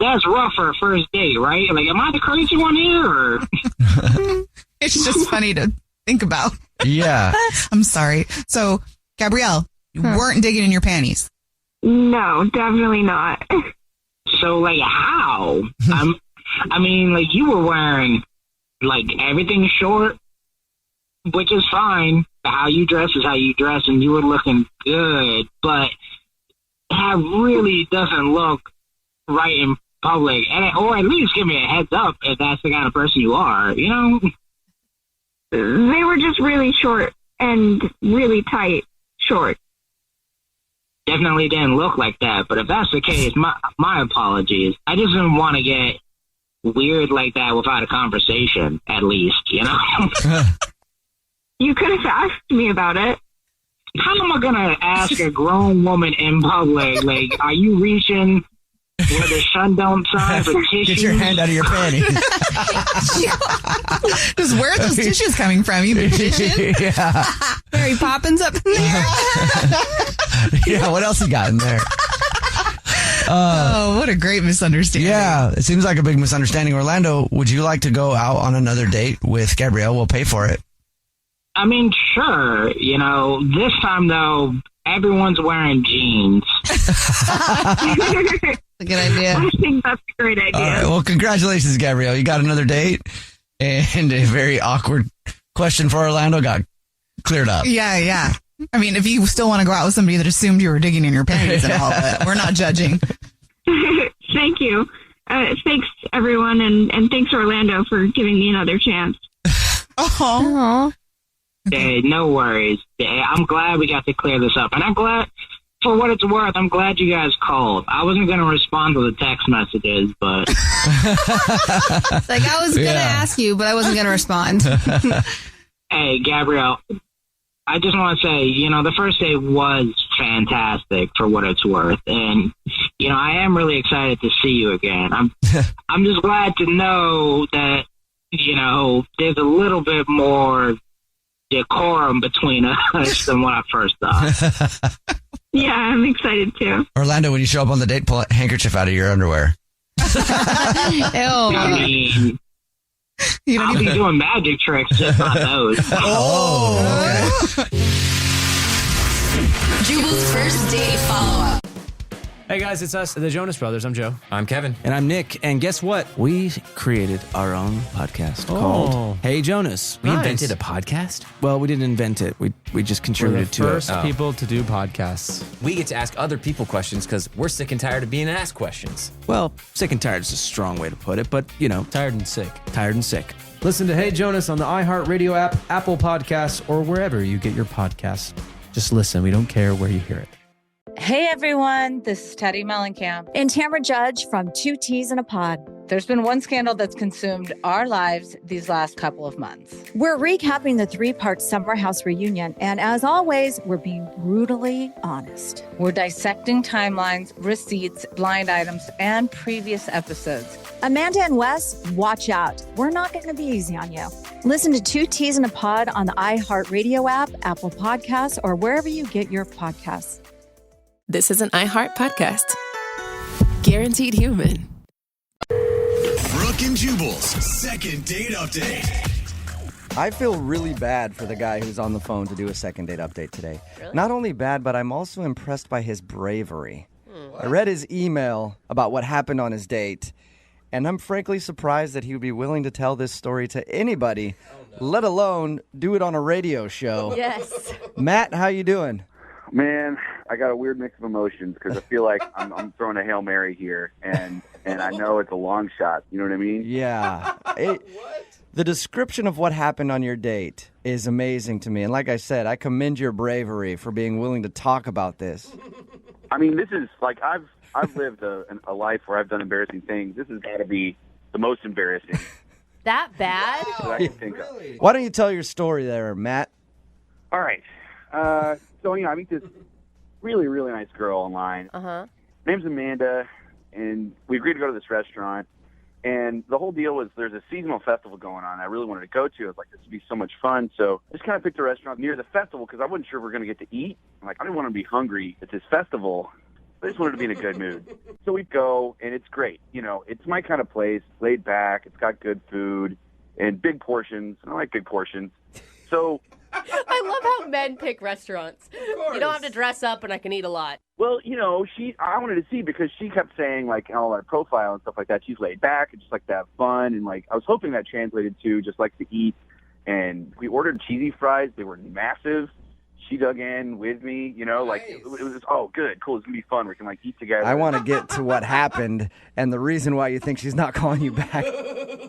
that's rough for a first date, right? Like, am I the crazy one here, or? It's just funny to think about. Yeah. I'm sorry. So, Gabrielle, you weren't digging in your panties. No, definitely not. So, like, how? I mean, like, you were wearing, like, everything short, which is fine. How you dress is how you dress, and you were looking good, but that really doesn't look right in public. Or at least give me a heads up if that's the kind of person you are, you know? They were just really short and really tight shorts. Definitely didn't look like that, but if that's the case, my apologies. I just didn't want to get weird like that without a conversation, at least, you know? You could have asked me about it. How am I going to ask a grown woman in public, like, are you reaching where the sun don't shine for tissues? Get your hand out of your panties. Just where are those tissues coming from? You magician? Yeah. Mary Poppins up in there. Yeah, what else you got in there? Oh, what a great misunderstanding. Yeah, it seems like a big misunderstanding. Orlando, would you like to go out on another date with Gabrielle? We'll pay for it. I mean, sure. You know, this time, though, everyone's wearing jeans. A good idea. I think that's a great idea. All right, well, congratulations, Gabrielle. You got another date, and a very awkward question for Orlando got cleared up. Yeah. I mean, if you still want to go out with somebody that assumed you were digging in your panties and all that, we're not judging. Thank you. Thanks, everyone, and thanks, Orlando, for giving me another chance. Oh. Hey, no worries. I'm glad we got to clear this up. And I'm glad, for what it's worth, I'm glad you guys called. I wasn't going to respond to the text messages, but... Like, I was going to ask you, but I wasn't going to respond. Hey, Gabrielle, I just want to say, the first date was fantastic for what it's worth. And, I am really excited to see you again. I'm just glad to know that, there's a little bit more decorum between us than what I first thought. Yeah, I'm excited too. Orlando, when you show up on the date, pull a handkerchief out of your underwear. I mean, I'll be doing magic tricks, just not those. Okay. Jubal's first date follow-up. Hey guys, it's us, the Jonas Brothers. I'm Joe. I'm Kevin. And I'm Nick. And guess what? We created our own podcast called Hey Jonas. We invented a podcast? Well, we didn't invent it. We just contributed to it. First people to do podcasts. We get to ask other people questions because we're sick and tired of being asked questions. Well, sick and tired is a strong way to put it, but, Tired and sick. tired and sick. Listen to Hey Jonas on the iHeartRadio app, Apple Podcasts, or wherever you get your podcasts. Just listen. We don't care where you hear it. Hey everyone, this is Teddy Mellencamp and Tamara Judge from Two Teas in a Pod. There's been one scandal that's consumed our lives these last couple of months. We're recapping the 3-part Summer House reunion, and as always, we're being brutally honest. We're dissecting timelines, receipts, blind items, and previous episodes. Amanda and Wes, watch out. We're not going to be easy on you. Listen to Two Teas in a Pod on the iHeartRadio app, Apple Podcasts, or wherever you get your podcasts. This is an iHeart podcast. Guaranteed human. Brooke and Jubal's second date update. I feel really bad for the guy who's on the phone to do a second date update today. Really? Not only bad, but I'm also impressed by his bravery. I read his email about what happened on his date, and I'm frankly surprised that he would be willing to tell this story to anybody, let alone do it on a radio show. Yes. Matt, how you doing? Man, I got a weird mix of emotions because I feel like I'm throwing a Hail Mary here, and I know it's a long shot. You know what I mean? Yeah. The description of what happened on your date is amazing to me. And like I said, I commend your bravery for being willing to talk about this. I mean, this is like I've lived a life where I've done embarrassing things. This has got to be the most embarrassing That bad? that I can think of. Why don't you tell your story there, Matt? All right. So, I meet this really, really nice girl online. Uh-huh. Name's Amanda, and we agreed to go to this restaurant. And the whole deal was there's a seasonal festival going on I really wanted to go to. I was like, this would be so much fun. So I just kind of picked a restaurant near the festival because I wasn't sure if we were going to get to eat. I'm like, I didn't want to be hungry at this festival. I just wanted to be in a good mood. So we go, and it's great. It's my kind of place, laid back. It's got good food and big portions. And I like big portions. So I love how men pick restaurants. You don't have to dress up, and I can eat a lot. Well, I wanted to see because she kept saying, like, all our profile and stuff like that, she's laid back and just like to have fun. And, like, I was hoping that translated to just like to eat. And we ordered cheesy fries. They were massive. She dug in with me, like, it was, oh, good, cool, it's going to be fun. We can, like, eat together. I want to get to what happened and the reason why you think she's not calling you back.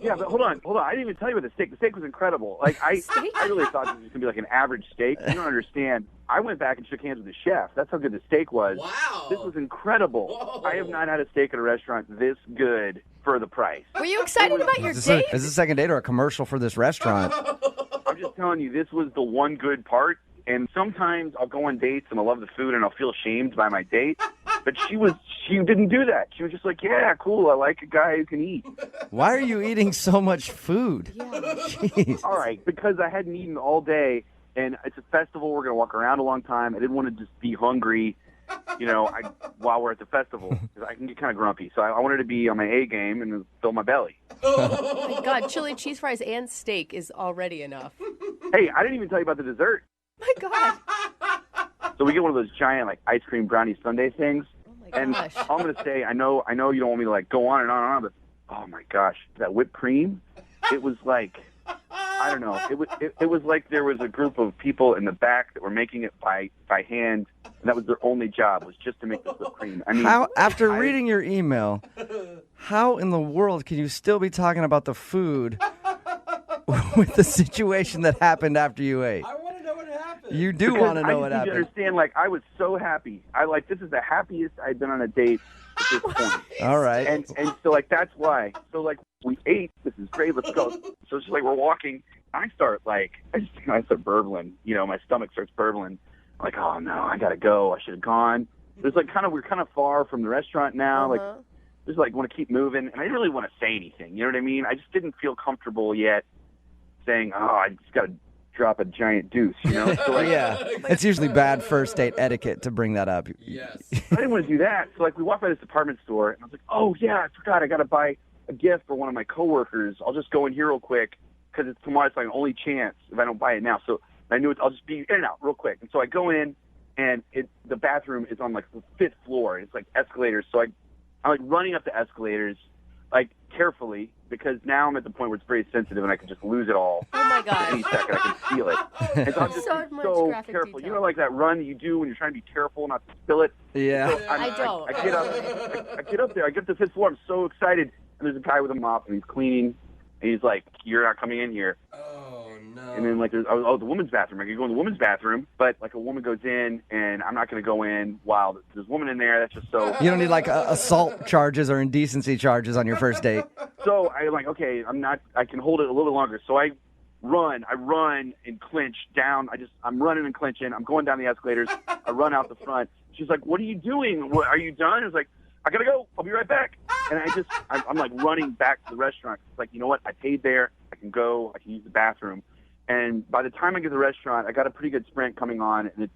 Yeah, but hold on. I didn't even tell you about the steak. The steak was incredible. Like, I really thought this was going to be like an average steak. You don't understand. I went back and shook hands with the chef. That's how good the steak was. Wow. This was incredible. Whoa. I have not had a steak at a restaurant this good for the price. Were you excited about your date? Is this a second date or a commercial for this restaurant? I'm just telling you, this was the one good part. And sometimes I'll go on dates and I'll love the food and I'll feel shamed by my date. But she didn't do that. She was just like, yeah, cool, I like a guy who can eat. Why are you eating so much food? Jeez. All right, because I hadn't eaten all day, and it's a festival. We're going to walk around a long time. I didn't want to just be hungry, while we're at the festival, because I can get kind of grumpy. So I wanted to be on my A game and fill my belly. Oh, my God, chili cheese fries and steak is already enough. Hey, I didn't even tell you about the dessert. My God. So we get one of those giant like ice cream brownie sundae things. And gosh. all I'm going to say, I know you don't want me to like go on and on and on, but oh my gosh, that whipped cream, it was like, I don't know, it was like there was a group of people in the back that were making it by hand, and that was their only job, was just to make the whipped cream. I mean, after reading your email, how in the world can you still be talking about the food with the situation that happened after you ate? I want to know what happened. You do want to know what I happened. need to understand, like, I was so happy. This is the happiest I'd been on a date at this point. All right. And so, like, that's why. So, like, we ate. This is great. Let's go. So it's just like we're walking. I start burbling. You know, my stomach starts burbling. I'm like, oh, no, I got to go. I should have gone. There's like we're kind of far from the restaurant now. Like, just like want to keep moving. And I didn't really want to say anything. You know what I mean? I just didn't feel comfortable yet saying, oh, I just got to drop a giant deuce, you know? So, like, yeah. It's usually bad first date etiquette to bring that up. Yes. I didn't want to do that. So, like, we walked by this department store, and I was like, oh, yeah, I forgot. I got to buy a gift for one of my coworkers. I'll just go in here real quick because it's tomorrow. It's like an only chance if I don't buy it now. So I knew I'll just be in and out real quick. And so I go in, and the bathroom is on, like, the 5th floor. And it's, like, escalators. So I'm, like, running up the escalators, like, carefully, because now I'm at the point where it's very sensitive and I can just lose it all. Oh my God. Any second I can feel it. And so I'm just So much so graphic careful. detail. You know, like that run you do when you're trying to be careful not to spill it? Yeah. So I don't. I get up. I get up there. I get to the 5th floor. I'm so excited. And there's a guy with a mop and he's cleaning. And he's like, you're not coming in here. Oh, no. And then, like, there's the woman's bathroom. I can go in the woman's bathroom, but, like, a woman goes in, and I'm not going to go in while there's a woman in there. That's just so... You don't need, like, assault charges or indecency charges on your first date. So I'm like, okay, I can hold it a little bit longer. So I run and clinch down. I'm running and clinching. I'm going down the escalators. I run out the front. She's like, what are you doing? Are you done? I was like, I got to go. I'll be right back. And I'm like running back to the restaurant. It's like, you know what? I paid there. I can go. I can use the bathroom. And by the time I get to the restaurant, I got a pretty good sprint coming on. And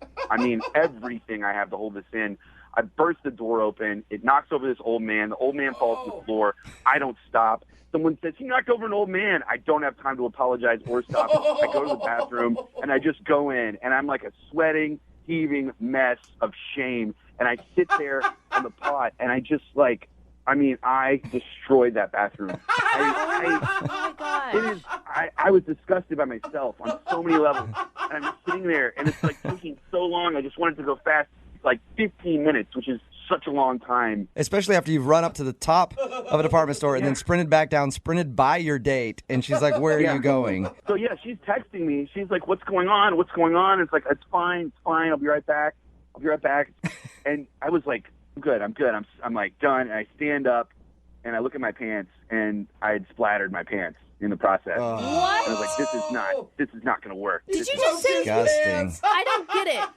everything I have to hold this in. I burst the door open. It knocks over this old man. The old man falls to the floor. I don't stop. Someone says, he knocked over an old man. I don't have time to apologize or stop. I go to the bathroom, and I just go in. And I'm like a sweating, heaving mess of shame. And I sit there on the pot, and I just like, I destroyed that bathroom. I was disgusted by myself on so many levels. And I'm just sitting there, and it's like taking so long. I just wanted to go fast. Like 15 minutes, which is such a long time. Especially after you've run up to the top of a department store and then sprinted back down, sprinted by your date, and she's like, where are you going? So, yeah, she's texting me. She's like, what's going on? What's going on? It's like, it's fine. I'll be right back. And I was like, I'm good. I'm like done. And I stand up, and I look at my pants, and I had splattered my pants in the process. What? And I was like, this is not going to work. Did you just say disgusting? I don't get it.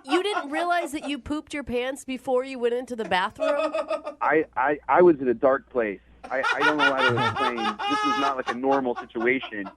You didn't realize that you pooped your pants before you went into the bathroom? I was in a dark place. I don't know how to explain. This was not like a normal situation.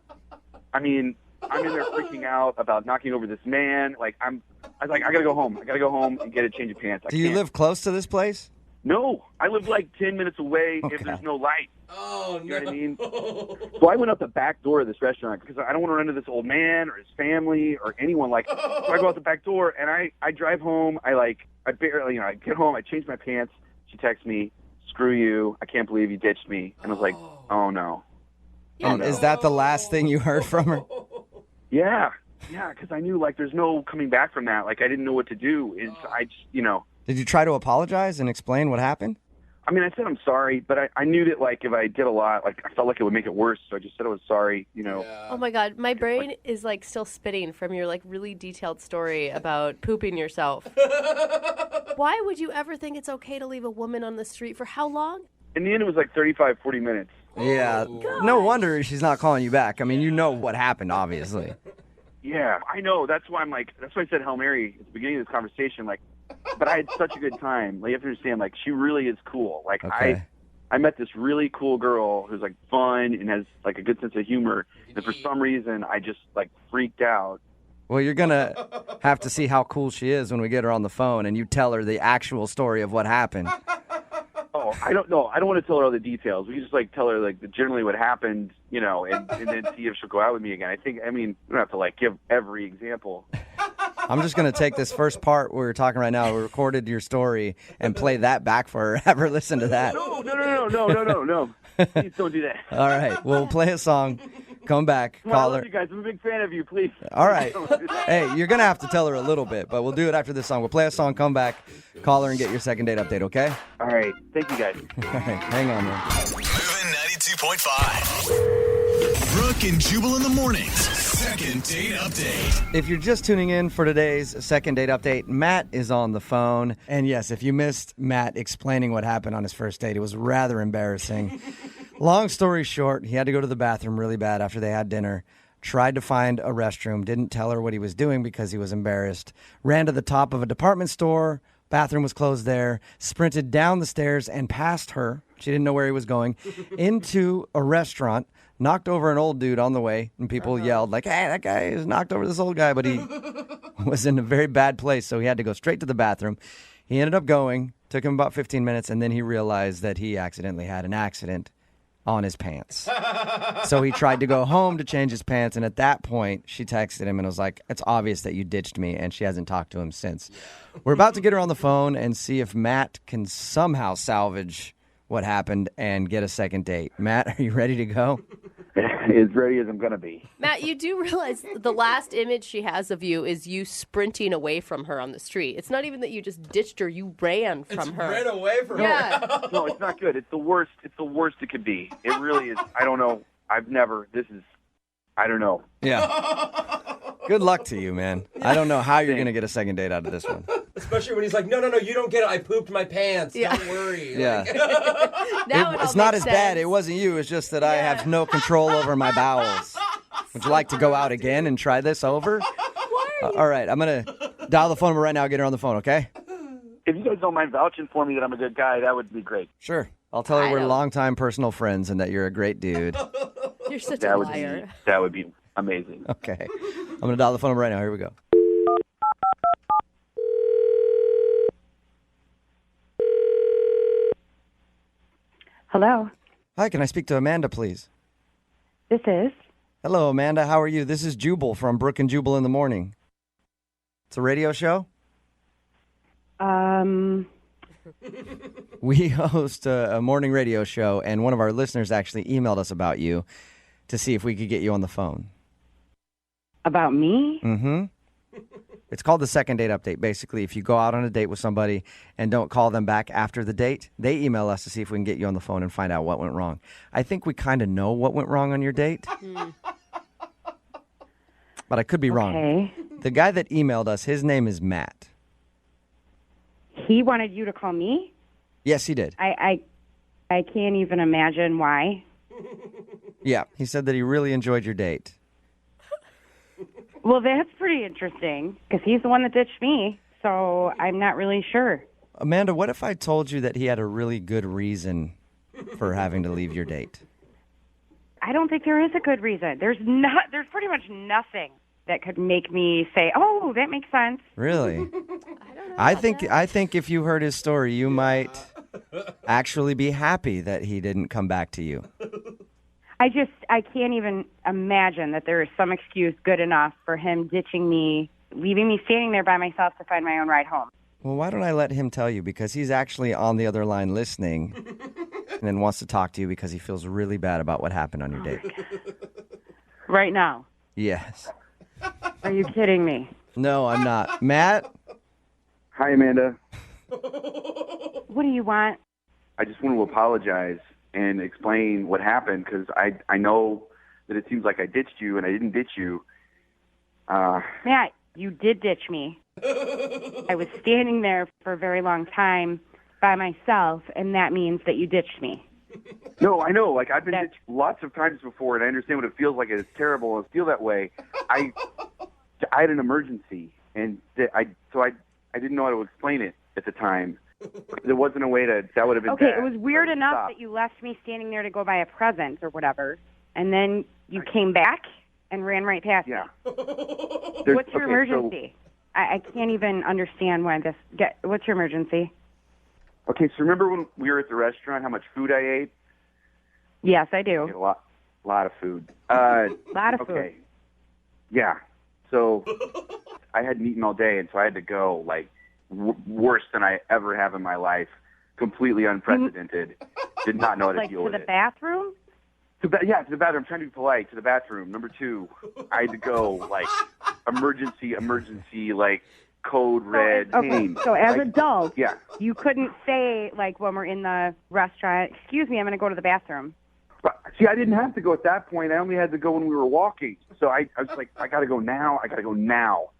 I'm in there freaking out about knocking over this man. Like I was like, I gotta go home. I gotta go home and get a change of pants. Do you live close to this place? No, I live like 10 minutes away if there's no light. Oh, you know what I mean? So I went out the back door of this restaurant because I don't want to run into this old man or his family or anyone. So I go out the back door and I drive home. I barely, I get home. I change my pants. She texts me, "Screw you! I can't believe you ditched me." And I was like, "Oh no." And is that the last thing you heard from her? Yeah, because I knew there's no coming back from that. I didn't know what to do. Did you try to apologize and explain what happened? I said I'm sorry, but I knew that if I did a lot, I felt like it would make it worse. So I just said I was sorry. Oh my God, my brain is still spitting from your really detailed story about pooping yourself. Why would you ever think it's okay to leave a woman on the street for how long? In the end, it was 35, 40 minutes. Yeah, no wonder she's not calling you back. You know what happened, obviously. Yeah, I know. That's why that's why I said Hail Mary at the beginning of this conversation. But I had such a good time. You have to understand, she really is cool. Okay. I met this really cool girl who's fun and has a good sense of humor. And for some reason, I just freaked out. Well, you're gonna have to see how cool she is when we get her on the phone and you tell her the actual story of what happened. Oh, I don't know. I don't want to tell her all the details. We can just tell her generally what happened, and then see if she'll go out with me again. We don't have to give every example. I'm just going to take this first part where we're talking right now. We recorded your story and play that back for her. Have her listen to that. No. Please don't do that. All right. We'll play a song. Come back. Come on, Call I love her. you guys. I'm a big fan of you. Please. All right. Hey, you're going to have to tell her a little bit, but we'll do it after this song. We'll play a song, come back, call her, and get your second date update, okay? All right. Thank you, guys. All right. Hang on, man. Moving 92.5. Brooke and Jubal in the mornings. Second date update. If you're just tuning in for today's second date update, Matt is on the phone. And yes, if you missed Matt explaining what happened on his first date, it was rather embarrassing. Long story short, he had to go to the bathroom really bad after they had dinner. Tried to find a restroom, didn't tell her what he was doing because he was embarrassed. Ran to the top of a department store. Bathroom was closed there. Sprinted down the stairs and past her. She didn't know where he was going. Into a restaurant. Knocked over an old dude on the way. And people yelled like, hey, that guy has knocked over this old guy. But he was in a very bad place, so he had to go straight to the bathroom. He ended up going. Took him about 15 minutes, and then he realized that he accidentally had an accident on his pants. So he tried to go home to change his pants, and at that point, she texted him and was like, it's obvious that you ditched me, and she hasn't talked to him since. We're about to get her on the phone and see if Matt can somehow salvage what happened and get a second date. Matt, are you ready to go? As ready as I'm going to be. Matt, you do realize the last image she has of you is you sprinting away from her on the street. It's not even that you just ditched her, you ran from her. Ran away from her. No, it's not good. It's the worst. It's the worst it could be. It really is. I don't know. I don't know. Yeah. Good luck to you, man. I don't know how you're going to get a second date out of this one. Especially when he's like, no, you don't get it. I pooped my pants. Yeah. Don't worry. Yeah. Now It's not as bad. It wasn't you. It's just that I have no control over my bowels. Would you like to go out again and try this over? All right. I'm going to dial the phone number right now. Get her on the phone, okay? If you guys don't mind vouching for me that I'm a good guy, that would be great. Sure. I'll tell her we're longtime personal friends and that you're a great dude. You're such That a would liar. That would be amazing. Okay. I'm going to dial the phone number right now. Here we go. Hello. Hi, can I speak to Amanda, please? This is. Hello, Amanda. How are you? This is Jubal from Brooke and Jubal in the morning. It's a radio show? We host a morning radio show, and one of our listeners actually emailed us about you to see if we could get you on the phone. About me? Mm-hmm. It's called the second date update. Basically, if you go out on a date with somebody and don't call them back after the date, they email us to see if we can get you on the phone and find out what went wrong. I think we kind of know what went wrong on your date. But I could be wrong. The guy that emailed us, his name is Matt. He wanted you to call me? Yes, he did. I can't even imagine why. Yeah, he said that he really enjoyed your date. Well, that's pretty interesting, because he's the one that ditched me, so I'm not really sure. Amanda, what if I told you that he had a really good reason for having to leave your date? I don't think there is a good reason. There's pretty much nothing that could make me say, oh, that makes sense. Really? I think if you heard his story, you might actually be happy that he didn't come back to you. I can't even imagine that there is some excuse good enough for him ditching me, leaving me standing there by myself to find my own ride home. Well, why don't I let him tell you? Because he's actually on the other line listening and then wants to talk to you because he feels really bad about what happened on your date. Right now? Yes. Are you kidding me? No, I'm not. Matt? Hi, Amanda. What do you want? I just want to apologize and explain what happened, because I know that it seems like I ditched you, and I didn't ditch you. Matt, you did ditch me. I was standing there for a very long time by myself, and that means that you ditched me. No, I know. Like, I've been ditched lots of times before, and I understand what it feels like. It's terrible. I feel that way. I had an emergency, and I didn't know how to explain it at the time. There wasn't a way that would have been okay, bad. it was weird enough that you left me standing there to go buy a present or whatever, and then you came back and ran right past me. What's your emergency? I can't even understand why this... what's your emergency? Okay, so remember when we were at the restaurant, how much food I ate? Yes, I do. A lot of food. Lot of food. Okay. Yeah. So I hadn't eaten all day, and so I had to go, like, worse than I ever have in my life. Completely unprecedented. Did not know how to Like, deal to with the it. bathroom? To the bathroom. I'm trying to be polite. To the bathroom. Number 2, I had to go, like, emergency, like, code red. Okay, pain. so as Like, adults, yeah. you couldn't say, like, when we're in the restaurant, excuse me, I'm going to go to the bathroom. But, see, I didn't have to go at that point. I only had to go when we were walking. So I was like, I got to go now.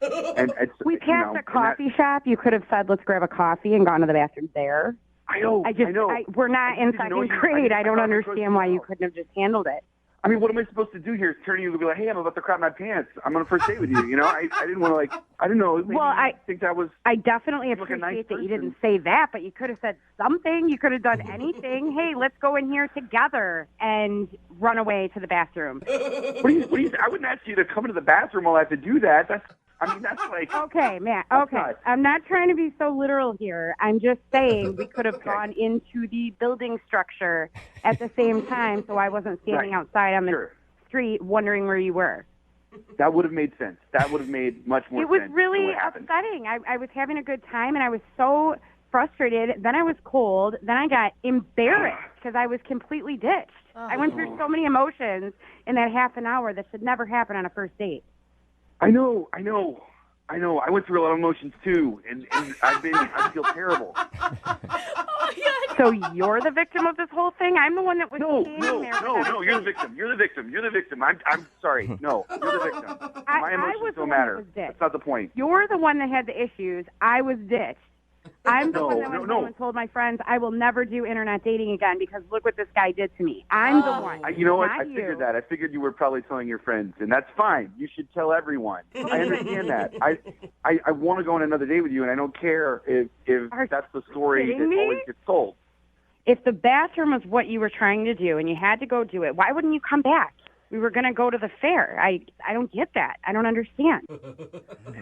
And it's, We passed a coffee shop. You could have said, let's grab a coffee and gone to the bathroom there. I know. We're not in second grade. I don't understand why you couldn't have just handled it. I mean, what am I supposed to do here? Is turn to you and be like, hey, I'm about to crap my pants. I'm on a first date with you. You know, I didn't want to, like, I don't know. Maybe I think that was. I definitely like a appreciate nice that you person. didn't say that, but you could have said something. You could have done anything. Hey, let's go in here together and run away to the bathroom. What do you, I wouldn't ask you to come into the bathroom while I have to do that. That's like. Okay, Matt. That's Okay. not- I'm not trying to be so literal here. I'm just saying we could have gone into the building structure at the same time, so I wasn't standing Right. outside on the street wondering where you were. That would have made sense. That would have made much more It was sense. than really what happened. upsetting. I was having a good time, and I was so frustrated. Then I was cold. Then I got embarrassed because I was completely ditched. I went through so many emotions in that half an hour that should never happen on a first date. I know. I went through a lot of emotions too, and I feel terrible. So you're the victim of this whole thing? I'm the one that was standing there. No, you're the victim. You're the victim. I'm sorry. No, you're the victim. My I emotions was the don't one that matter. was ditched. That's not the point. You're the one that had the issues. I was ditched. I'm the one that went no. home and told my friends I will never do internet dating again because look what this guy did to me. I'm the one. You know what? not I you. figured that. I figured you were probably telling your friends, and that's fine. You should tell everyone. I understand that. I want to go on another date with you, and I don't care if that's the story kidding that me? always gets told. If the bathroom was what you were trying to do and you had to go do it, why wouldn't you come back? We were going to go to the fair. I don't get that. I don't understand.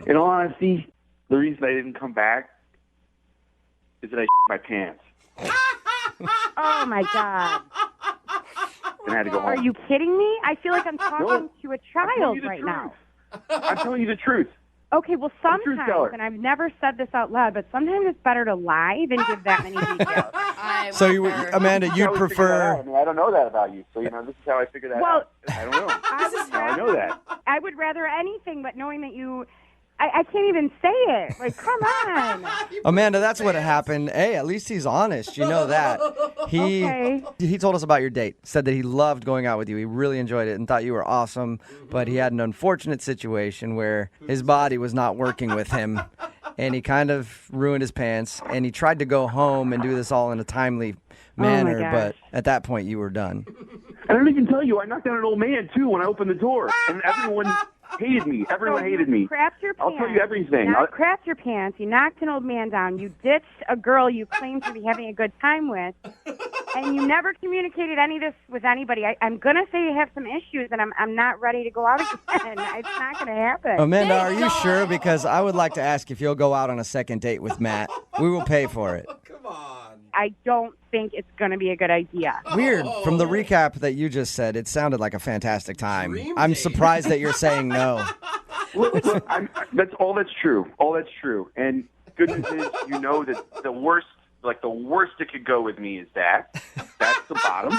In all honesty, the reason I didn't come back is that I my pants Oh, my God. and I had to go home. Are you kidding me? I feel like I'm talking to a I'm telling child you the right truth. now. I'm telling you the truth. Okay, well, I'm a truth sometimes, teller. and I've never said this out loud, but sometimes it's better to lie than give that many details. So, Amanda, This is you'd how we figured that out. prefer. I mean, I don't know that about you, so this is how I figured that Well, out. I don't know. I know that. I would rather anything but knowing that you... I can't even say it. Like, come on. Amanda, that's what happened. Hey, at least he's honest. You know that. He told us about your date. Said that he loved going out with you. He really enjoyed it and thought you were awesome. But he had an unfortunate situation where his body was not working with him. And he kind of ruined his pants. And he tried to go home and do this all in a timely manner. gosh. But at that point, you were done. And I don't even tell you, I knocked down an old man, too, when I opened the door. And everyone hated me. Everyone hated me. Crapped your pants. I'll tell you everything. You crapped your pants. You knocked an old man down. You ditched a girl you claimed to be having a good time with. And you never communicated any of this with anybody. I'm going to say you have some issues, and I'm not ready to go out again. It's not going to happen. Amanda, are you sure? Because I would like to ask if you'll go out on a second date with Matt. We will pay for it. I don't think it's going to be a good idea. Weird. From the recap that you just said, it sounded like a fantastic time. I'm surprised that you're saying no. Look, that's all that's true. All that's true. And good news is, you know that the worst it could go with me is that. That's the bottom.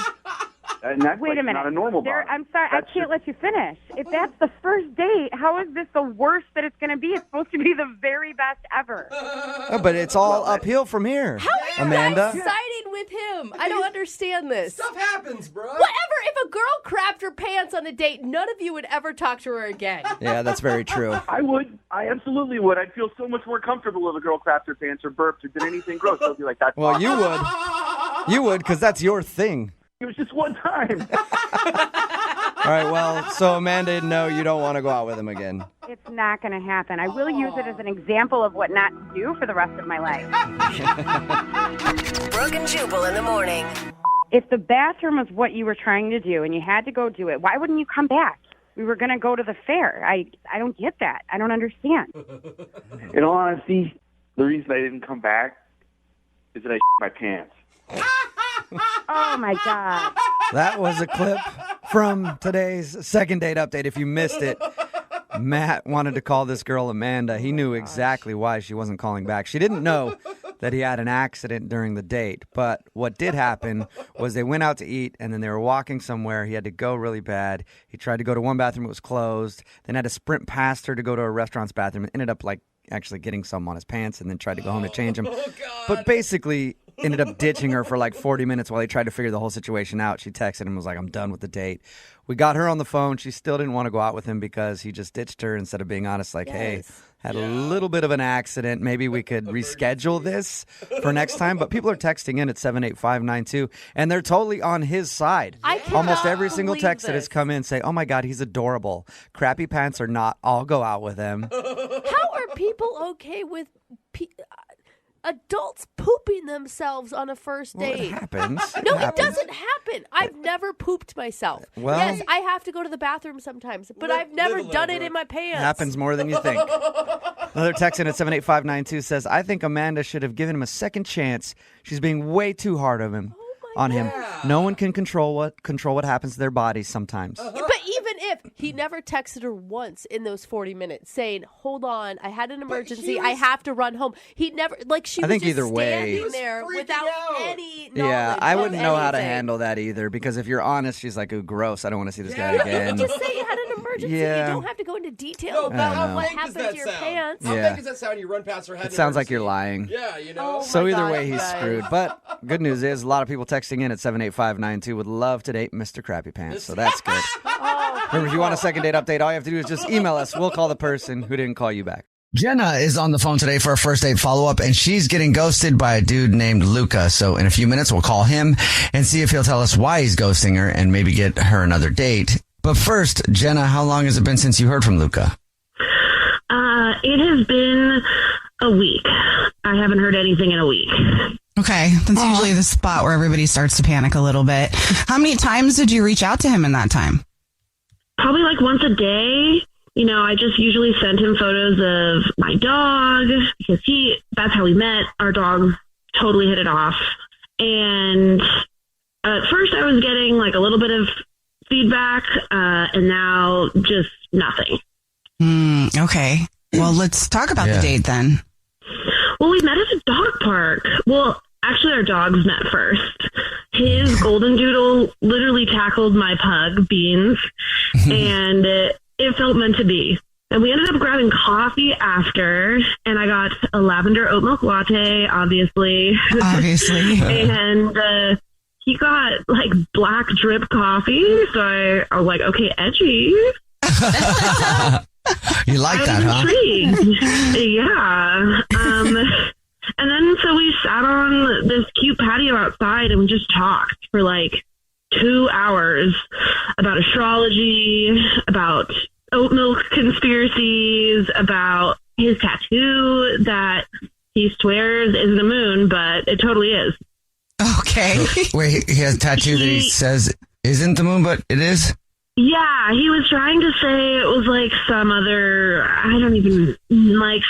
And that's Wait a minute. not a normal bottom. I'm sorry. That's I can't let you finish. If that's the first date, how is this the worst that it's going to be? It's supposed to be the very best ever. Oh, but it's all uphill from here, Amanda. Siding with him. I don't understand this. Stuff happens, bro. Whatever. If a girl crapped her pants on a date, none of you would ever talk to her again. Yeah, that's very true. I would. I absolutely would. I'd feel so much more comfortable if a girl crapped her pants or burped or did anything gross. I'd be like, that's Well, awesome. you would. You would, because that's your thing. It was just one time. All right, well, so Amanda, no, you don't want to go out with him again. It's not going to happen. I will use it as an example of what not to do for the rest of my life. Brooke and Jubal in the morning. If the bathroom was what you were trying to do and you had to go do it, why wouldn't you come back? We were going to go to the fair. I don't get that. I don't understand. In all honesty, the reason I didn't come back is that I my pants. Oh, my God. That was a clip from today's second date update. If you missed it, Matt wanted to call this girl Amanda. He knew exactly why she wasn't calling back. She didn't know that he had an accident during the date. But what did happen was they went out to eat, and then they were walking somewhere. He had to go really bad. He tried to go to one bathroom. It was closed. Then had to sprint past her to go to a restaurant's bathroom. Ended up actually getting some on his pants and then tried to go home to change them. But basically ended up ditching her for 40 minutes while he tried to figure the whole situation out. She texted him and was like, I'm done with the date. We got her on the phone. She still didn't want to go out with him because he just ditched her instead of being honest, hey, had a little bit of an accident. Maybe we could reschedule this for next time. But people are texting in at 78592, and they're totally on his side. Almost every single text that has come in say, oh, my God, he's adorable. Crappy pants or not, I'll go out with him. How are people okay with adults pooping themselves on a first date? Well, it happens. No, it doesn't happen. I've never pooped myself. Well, yes, I have to go to the bathroom sometimes, but I've never done it in my pants. Happens more than you think. Another text in at 78592 says, I think Amanda should have given him a second chance. She's being way too hard on him. No one can control what happens to their bodies sometimes. But even if he never texted her once in those 40 minutes saying, hold on, I had an emergency, I have to run home. He never, she I was think just either way, standing there without any knowledge. Yeah, I wouldn't know how to anything. handle that either, because if you're honest, she's like, ooh, gross, I don't want to see this guy again. Just say you had an emergency. Yeah. You don't have to go into detail about what happened to your pants. How big does that sound? You run past her head. It sounds like you're lying. Yeah, you know. So either way, he's screwed. But good news is a lot of people texting in at 78592 would love to date Mr. Crappy Pants, so that's good. Remember, if you want a second date update, all you have to do is just email us. We'll call the person who didn't call you back. Jenna is on the phone today for a first date follow-up, and she's getting ghosted by a dude named Luca. So in a few minutes, we'll call him and see if he'll tell us why he's ghosting her and maybe get her another date. But first, Jenna, how long has it been since you heard from Luca? It has been a week. I haven't heard anything in a week. Okay, that's usually the spot where everybody starts to panic a little bit. How many times did you reach out to him in that time? Probably once a day. You know, I just usually sent him photos of my dog because that's how we met. Our dog totally hit it off. And at first I was getting a little bit of feedback, and now just nothing. Okay. Well, let's talk about the date then. Well, we met at a dog park. Well, actually, our dogs met first. His golden doodle literally tackled my pug, Beans, and it felt meant to be. And we ended up grabbing coffee after, and I got a lavender oat milk latte, obviously. And he got black drip coffee, so I was like, okay, edgy. You like that, huh? Intrigued. Yeah. And then so we sat on this cute patio outside and we just talked for 2 hours about astrology, about oat milk conspiracies, about his tattoo that he swears isn't a moon, but it totally is. Okay. Wait, he has a tattoo that he says isn't the moon, but it is? Yeah, he was trying to say it was some other,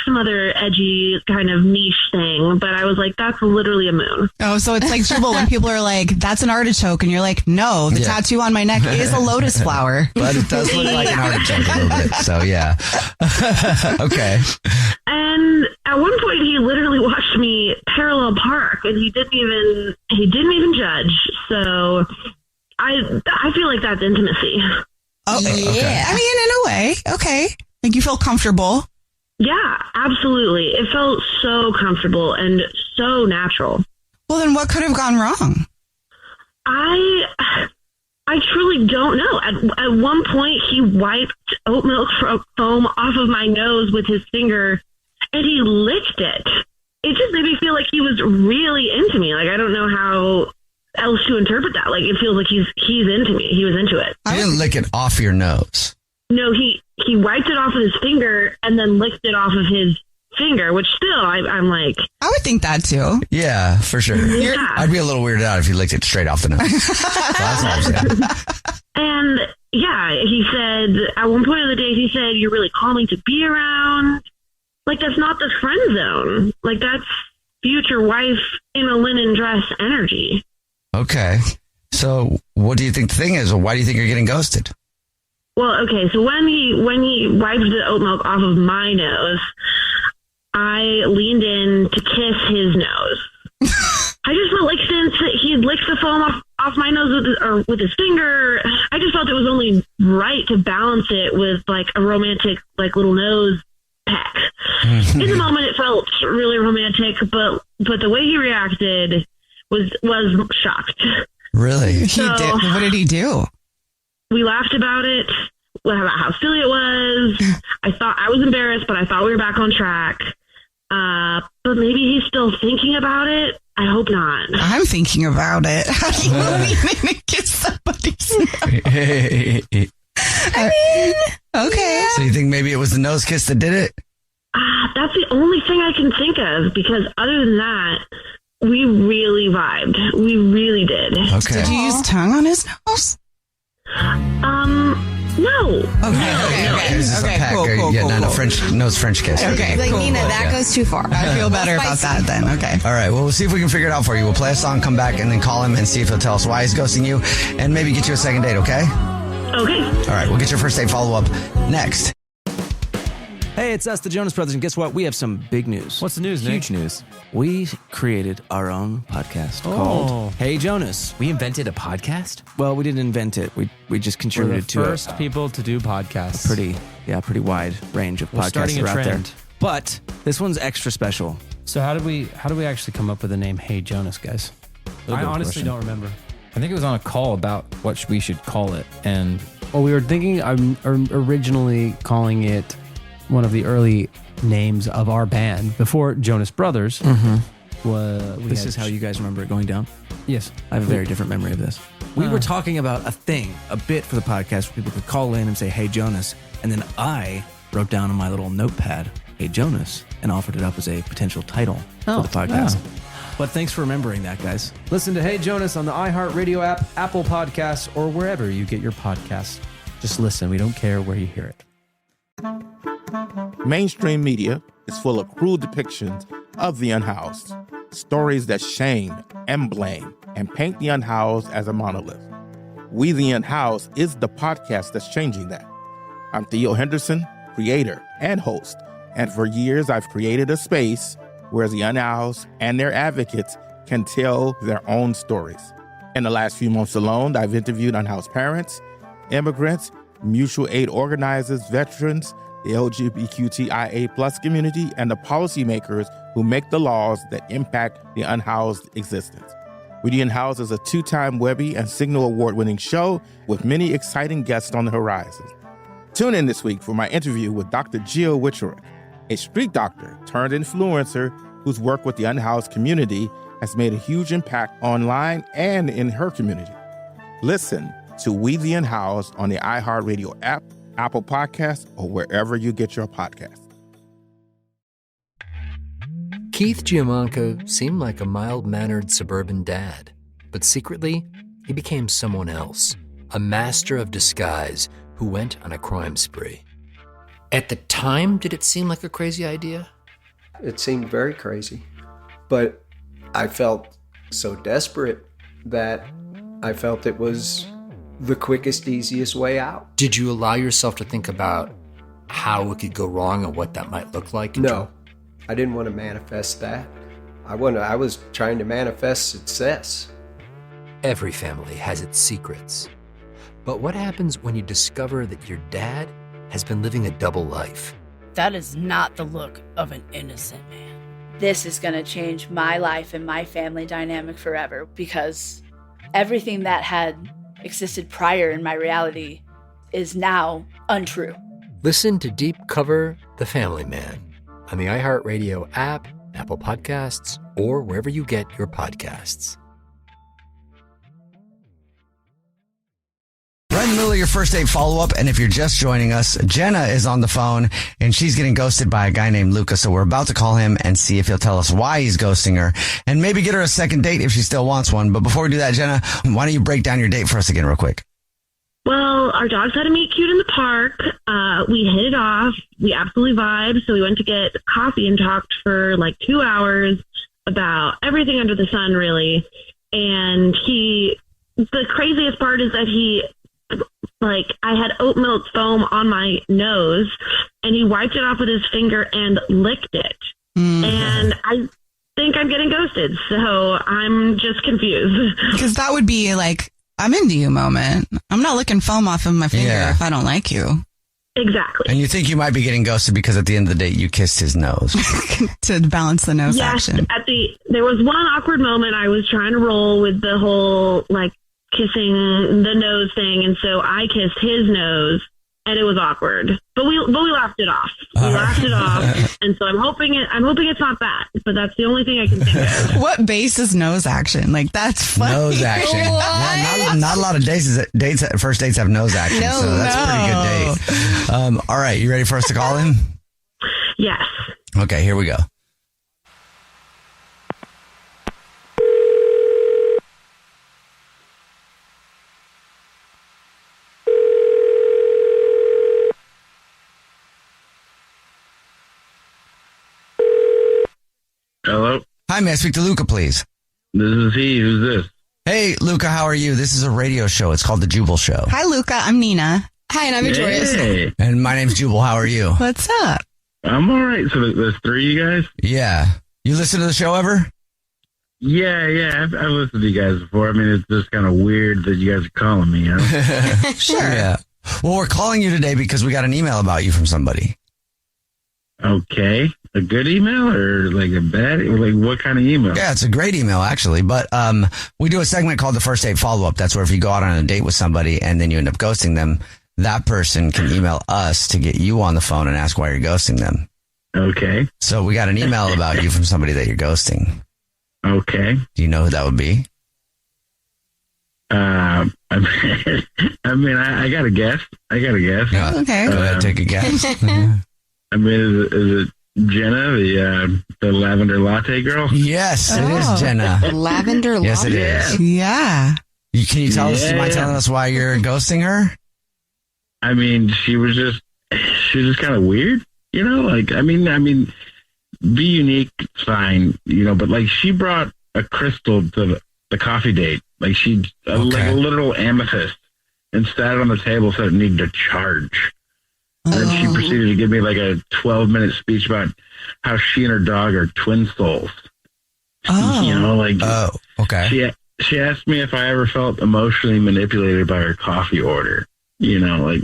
some other edgy kind of niche thing, but I was like, that's literally a moon. Oh, so it's like Jubal when people are like, that's an artichoke, and you're like, no, the tattoo on my neck is a lotus flower. But it does look like an artichoke a little bit, so yeah. Okay. And at one point, he literally watched me parallel park, and he didn't even judge, so I feel like that's intimacy. Oh, yeah. I mean, in a way. Okay. You feel comfortable. Yeah, absolutely. It felt so comfortable and so natural. Well, then what could have gone wrong? I truly don't know. At one point, he wiped oat milk foam off of my nose with his finger, and he licked it. It just made me feel like he was really into me. I don't know how else to interpret that. It feels like he's into me. He was into it. He didn't lick it off your nose. No, he wiped it off of his finger and then licked it off of his finger, which still I'm like, I would think that too. Yeah, for sure. Yeah. I'd be a little weirded out if you licked it straight off the nose. So that's all I'm saying. And yeah, he said at one point of the day, he said, you're really calming to be around. That's not the friend zone. That's future wife in a linen dress energy. Okay. So what do you think the thing is? Or why do you think you're getting ghosted? Well, okay, so when he wiped the oat milk off of my nose, I leaned in to kiss his nose. I just felt like since he had licked the foam off my nose with his finger, I just felt it was only right to balance it with like a romantic like little nose peck. In the moment, it felt really romantic, but the way he reacted was shocked. Really? What did he do? We laughed about it, about how silly it was. I was embarrassed, but I thought we were back on track. But maybe he's still thinking about it. I hope not. I'm thinking about it. How do you mean to kiss somebody's nose? I mean, okay. So you think maybe it was the nose kiss that did it? That's the only thing I can think of, because other than that, we really vibed. We really did. Okay. Did you use tongue on his nose? No. Okay. Is this a peck? Cool, No, French kiss. Okay, Like, Nina, that goes too far. I feel better about that then. Okay. All right. Well, we'll see if we can figure it out for you. We'll play a song, come back, and then call him and see if he'll tell us why he's ghosting you, and maybe get you a second date. Okay. Okay. All right. We'll get your first date follow up next. Hey, it's us, the Jonas Brothers, and guess what? We have some big news. What's the news, Nick? Huge news. We created our own podcast called Hey Jonas. We invented a podcast? Well, we didn't invent it. We just We're contributed the to first people to do podcasts. pretty wide range of We're podcasts starting that a are out there. trend. But this one's extra special. So how did we actually come up with the name Hey Jonas, guys? Good I honestly question. don't remember. I think it was on a call about what we should call it. And Well, we were thinking originally calling it one of the early names of our band before Jonas Brothers. This is how you guys remember it going down? Yes. I have a very different memory of this. We were talking about a bit for the podcast where people could call in and say, Hey Jonas. And then I wrote down on my little notepad, Hey Jonas, and offered it up as a potential title for the podcast. But thanks for remembering that, guys. Listen to Hey Jonas on the iHeartRadio app, Apple Podcasts, or wherever you get your podcasts. Just listen. We don't care where you hear it. Mainstream media is full of cruel depictions of the unhoused, stories that shame and blame and paint the unhoused as a monolith. We the Unhoused is the podcast that's changing that. I'm Theo Henderson, creator and host, and for years I've created a space where the unhoused and their advocates can tell their own stories. In the last few months alone, I've interviewed unhoused parents, immigrants, mutual aid organizers, veterans, the LGBTQIA+ community, and the policymakers who make the laws that impact the unhoused existence. We the Unhoused is a 2-time Webby and Signal Award-winning show with many exciting guests on the horizon. Tune in this week for my interview with Dr. Jill Wicherick, a street doctor turned influencer whose work with the unhoused community has made a huge impact online and in her community. Listen to We the Unhoused on the iHeartRadio app, Apple Podcasts, or wherever you get your podcasts. Keith Giamanco seemed like a mild-mannered suburban dad, but secretly, he became someone else, a master of disguise who went on a crime spree. At the time, did it seem like a crazy idea? It seemed very crazy, but I felt so desperate that I felt it was the quickest, easiest way out. Did you allow yourself to think about how it could go wrong and what that might look like? No, I didn't want to manifest that. I was trying to manifest success. Every family has its secrets. But what happens when you discover that your dad has been living a double life? That is not the look of an innocent man. This is going to change my life and my family dynamic forever, because everything that had existed prior in my reality is now untrue. Listen to Deep Cover The Family Man on the iHeartRadio app, Apple Podcasts, or wherever you get your podcasts. Right in the middle of your first date follow-up, and if you're just joining us, Jenna is on the phone, and she's getting ghosted by a guy named Lucas, so we're about to call him and see if he'll tell us why he's ghosting her, and maybe get her a second date if she still wants one. But before we do that, Jenna, why don't you break down your date for us again real quick? Well, our dogs had to meet cute in the park. We hit it off. We absolutely vibed. So we went to get coffee and talked for like 2 hours about everything under the sun, really. And the craziest part is that he like I had oat milk foam on my nose, and he wiped it off with his finger and licked it. And I think I'm getting ghosted, so I'm just confused. Because that would be like, I'm into you moment. I'm not licking foam off of my finger if I don't like you. Exactly. And you think you might be getting ghosted because at the end of the date, you kissed his nose. To balance the nose action. There was one awkward moment. I was trying to roll with the whole like kissing the nose thing, and so I kissed his nose, and it was awkward. But we laughed it off. And so I'm hoping it's not that. But that's the only thing I can think of. What base is nose action? Like, that's funny. Nose action. Yeah, not a lot of first dates have nose action, so that's a pretty good date. All right, you ready for us to call him? Yes. Okay, here we go. Hello? Hi, may I speak to Luca, please? This is he. Who's this? Hey, Luca, how are you? This is a radio show. It's called The Jubal Show. Hi, Luca. I'm Nina. Hi, and I'm Victorious. Hey. And my name's Jubal. How are you? What's up? I'm all right. So there's three of you guys? Yeah. You listen to the show ever? Yeah. I've listened to you guys before. I mean, it's just kind of weird that you guys are calling me, you know? Sure. Yeah. Well, we're calling you today because we got an email about you from somebody. Okay. A good email or like a bad? Like what kind of email? Yeah, it's a great email, actually. But we do a segment called the First Date Follow-Up. That's where if you go out on a date with somebody and then you end up ghosting them, that person can email us to get you on the phone and ask why you're ghosting them. Okay. So we got an email about you from somebody that you're ghosting. Okay. Do you know who that would be? I got a guess. Yeah, okay. Go ahead, take a guess. I mean, is it Jenna, the lavender latte girl? Yes, it is Jenna. Lavender latte? Yes, it is. Yeah. Can you tell us? Do you mind telling us why you're ghosting her? I mean, she was just kind of weird, you know. Like, I mean, be unique, fine, you know. But like, she brought a crystal to the coffee date, like like a literal amethyst, and sat on the table so it needed to charge. And then she proceeded to give me like a 12-minute speech about how she and her dog are twin souls. Oh. You know, like, okay. She asked me if I ever felt emotionally manipulated by her coffee order. You know, like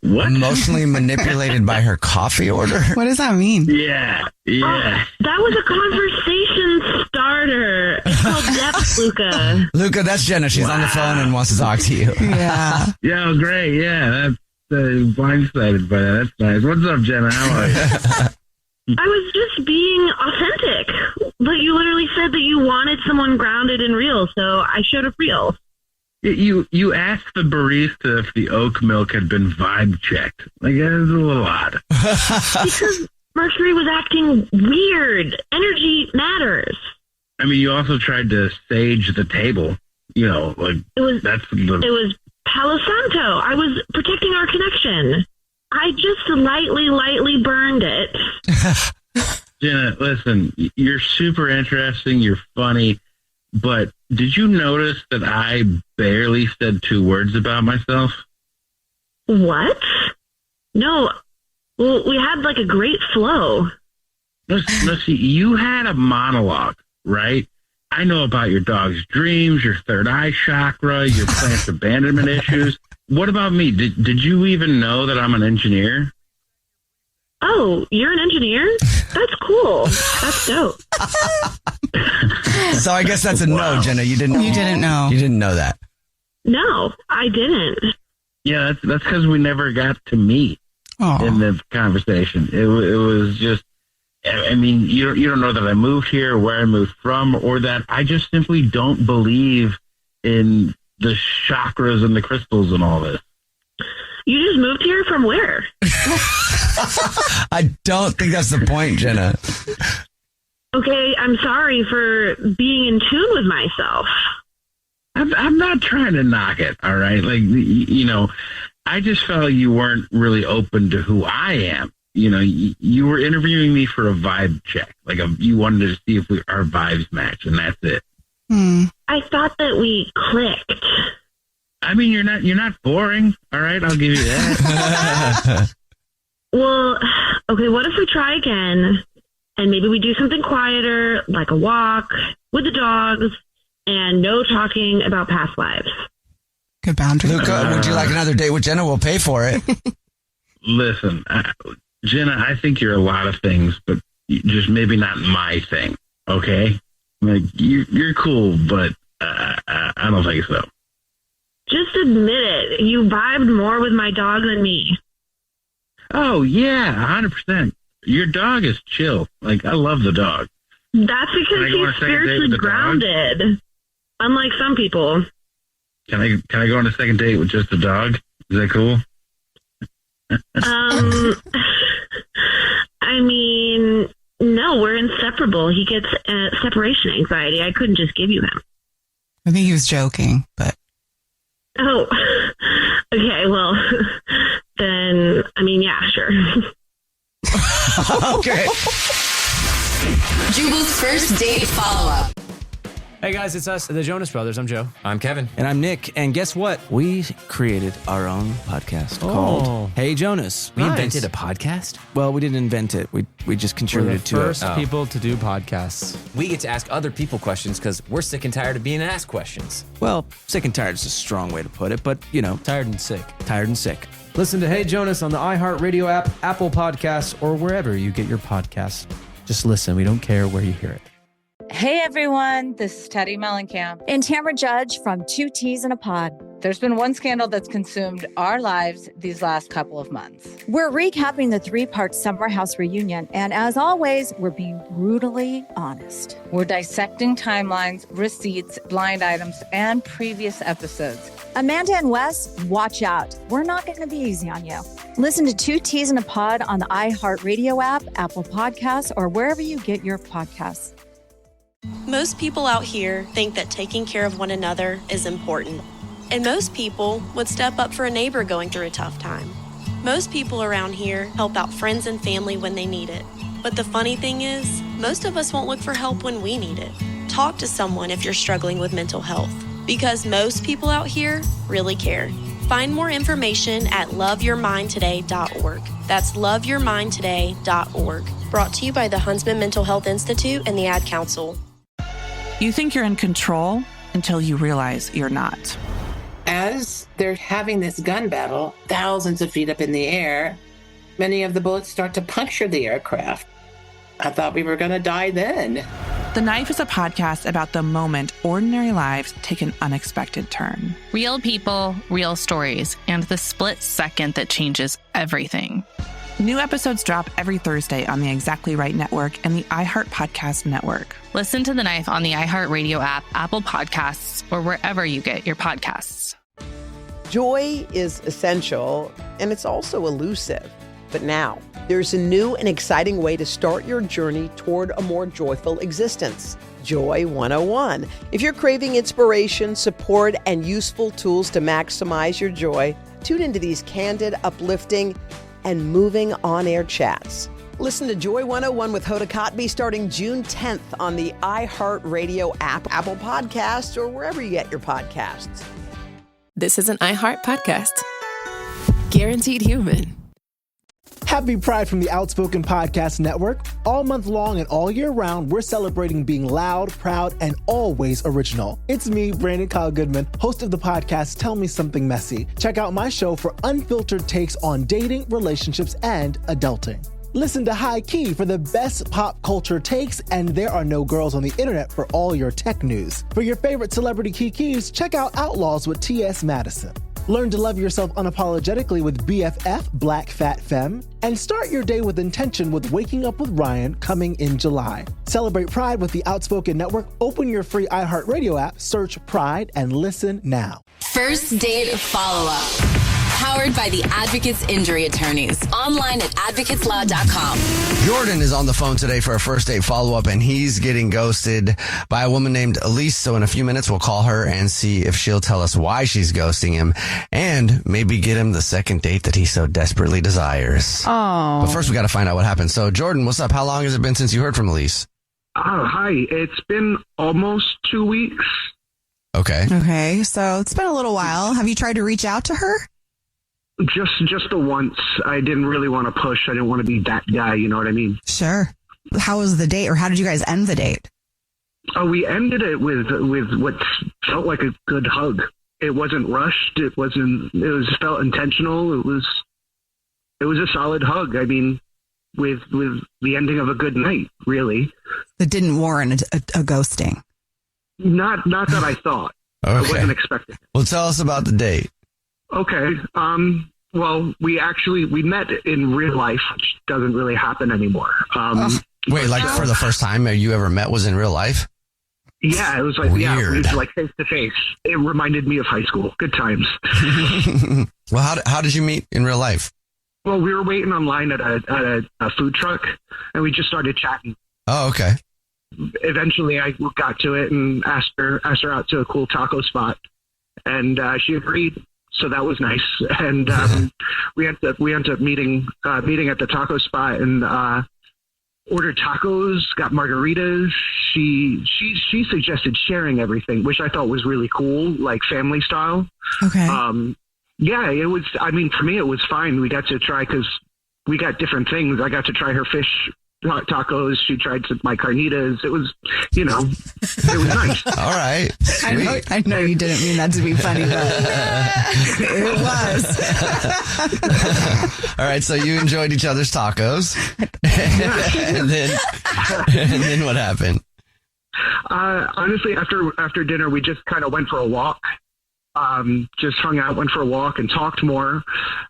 what? Emotionally manipulated by her coffee order? What does that mean? Yeah. That was a conversation starter. It's called depth, Luca. Luca, that's Jenna. She's on the phone and wants to talk to you. Yeah. Yeah, great. Yeah, that's blindsided by that. That's nice. What's up, Jenna? How are you? I was just being authentic. But you literally said that you wanted someone grounded and real, so I showed up real. You asked the barista if the oat milk had been vibe checked. Like, that is a little odd. Because Mercury was acting weird. Energy matters. I mean, you also tried to sage the table. You know, like, it was Palo Santo. I was protecting our connection. I just lightly burned it. Jenna, listen, you're super interesting. You're funny. But did you notice that I barely said 2 words about myself? What? No. Well, we had like a great flow. Let's see. You had a monologue, right? I know about your dog's dreams, your third eye chakra, your plant abandonment issues. What about me? Did you even know that I'm an engineer? Oh, you're an engineer? That's cool. That's dope. So I guess that's a no, Jenna. You didn't know. You didn't know that. No, I didn't. Yeah, that's because we never got to meet in the conversation. It was just, I mean, you don't know that I moved here, where I moved from, or that I just simply don't believe in the chakras and the crystals and all this. You just moved here from where? I don't think that's the point, Jenna. Okay, I'm sorry for being in tune with myself. I'm not trying to knock it, all right? Like, you know, I just felt you weren't really open to who I am. You know, you were interviewing me for a vibe check. Like, you wanted to see if our vibes match, and that's it. I thought that we clicked. I mean, you're not boring. All right, I'll give you that. Well, okay, what if we try again and maybe we do something quieter, like a walk with the dogs and no talking about past lives? Good boundary. Luca, would you like another date with Jenna? We'll pay for it. Listen, Jenna, I think you're a lot of things, but just maybe not my thing, okay? Like, you're cool, but I don't think so. Just admit it. You vibed more with my dog than me. Oh, yeah, 100%. Your dog is chill. Like, I love the dog. That's because he's spiritually grounded, unlike some people. Can I go on a second date with just the dog? Is that cool? I mean, no, we're inseparable. He gets separation anxiety. I couldn't just give you him. I think he was joking, but. Oh, okay. Well, then, I mean, yeah, sure. Okay. Jubal's first date follow-up. Hey guys, it's us, the Jonas Brothers. I'm Joe. I'm Kevin. And I'm Nick. And guess what? We created our own podcast called Hey Jonas. We invented a podcast? Well, we didn't invent it. We just contributed to it. First people to do podcasts. We get to ask other people questions because we're sick and tired of being asked questions. Well, sick and tired is a strong way to put it, but, you know. Tired and sick. Tired and sick. Listen to Hey Jonas on the iHeartRadio app, Apple Podcasts, or wherever you get your podcasts. Just listen. We don't care where you hear it. Hey everyone, this is Teddy Mellencamp and Tamara Judge from Two Teas in a Pod. There's been one scandal that's consumed our lives these last couple of months. We're recapping the 3-part Summer House reunion, and as always, we're being brutally honest. We're dissecting timelines, receipts, blind items, and previous episodes. Amanda and Wes, watch out. We're not going to be easy on you. Listen to Two Teas in a Pod on the iHeartRadio app, Apple Podcasts, or wherever you get your podcasts. Most people out here think that taking care of one another is important. And most people would step up for a neighbor going through a tough time. Most people around here help out friends and family when they need it. But the funny thing is, most of us won't look for help when we need it. Talk to someone if you're struggling with mental health, because most people out here really care. Find more information at loveyourmindtoday.org. That's loveyourmindtoday.org. Brought to you by the Huntsman Mental Health Institute and the Ad Council. You think you're in control until you realize you're not. As they're having this gun battle, thousands of feet up in the air, many of the bullets start to puncture the aircraft. I thought we were going to die then. The Knife is a podcast about the moment ordinary lives take an unexpected turn. Real people, real stories, and the split second that changes everything. New episodes drop every Thursday on the Exactly Right Network and the iHeart Podcast Network. Listen to The Knife on the iHeartRadio app, Apple Podcasts, or wherever you get your podcasts. Joy is essential, and it's also elusive. But now, there's a new and exciting way to start your journey toward a more joyful existence. Joy 101. If you're craving inspiration, support, and useful tools to maximize your joy, tune into these candid, uplifting, and moving on-air chats. Listen to Joy 101 with Hoda Kotb starting June 10th on the iHeartRadio app, Apple Podcasts, or wherever you get your podcasts. This is an iHeart podcast. Guaranteed human. Happy Pride from the Outspoken Podcast Network. All month long and all year round, we're celebrating being loud, proud, and always original. It's me, Brandon Kyle Goodman, host of the podcast Tell Me Something Messy. Check out my show for unfiltered takes on dating, relationships, and adulting. Listen to High Key for the best pop culture takes, and There Are No Girls on the Internet for all your tech news. For your favorite celebrity kikis, check out Outlaws with T.S. Madison. Learn to love yourself unapologetically with BFF, Black Fat Femme. And start your day with intention with Waking Up with Ryan coming in July. Celebrate Pride with the Outspoken Network. Open your free iHeartRadio app, search Pride, and listen now. First date follow-up. Powered by the Advocates Injury Attorneys. Online at advocateslaw.com. Jordan is on the phone today for a first date follow-up, and he's getting ghosted by a woman named Elise. So in a few minutes, we'll call her and see if she'll tell us why she's ghosting him and maybe get him the second date that he so desperately desires. Oh. But first, we got to find out what happened. So Jordan, what's up? How long has it been since you heard from Elise? Oh, hi. It's been almost 2 weeks. Okay. Okay, so it's been a little while. Have you tried to reach out to her? Just the once. I didn't really want to push. I didn't want to be that guy. You know what I mean? Sure. How was the date, or how did you guys end the date? Oh, we ended it with what felt like a good hug. It wasn't rushed. It felt intentional. It was a solid hug. I mean, with the ending of a good night, really. That didn't warrant a ghosting. Not that I thought. Okay. I wasn't expecting it. Well, tell us about the date. Okay. Well, we met in real life, which doesn't really happen anymore. Wait, like for the first time you ever met was in real life? Yeah, it was like, Weird. yeah, it was like face to face. It reminded me of high school. Good times. Well, how did you meet in real life? Well, we were waiting online at a food truck, and we just started chatting. Oh, okay. Eventually, I got to it and asked her out to a cool taco spot, and she agreed. So that was nice. And we ended up meeting at the taco spot and ordered tacos, got margaritas. She suggested sharing everything, which I thought was really cool, like family style. Okay. Yeah, it was. I mean, for me, it was fine. We got to try because we got different things. I got to try her fish tacos. She tried my carnitas. It was, it was nice. All right. I know you didn't mean that to be funny, but it was. All right. So you enjoyed each other's tacos. and then what happened? Honestly, after dinner, we just kind of went for a walk. Just hung out, went for a walk and talked more.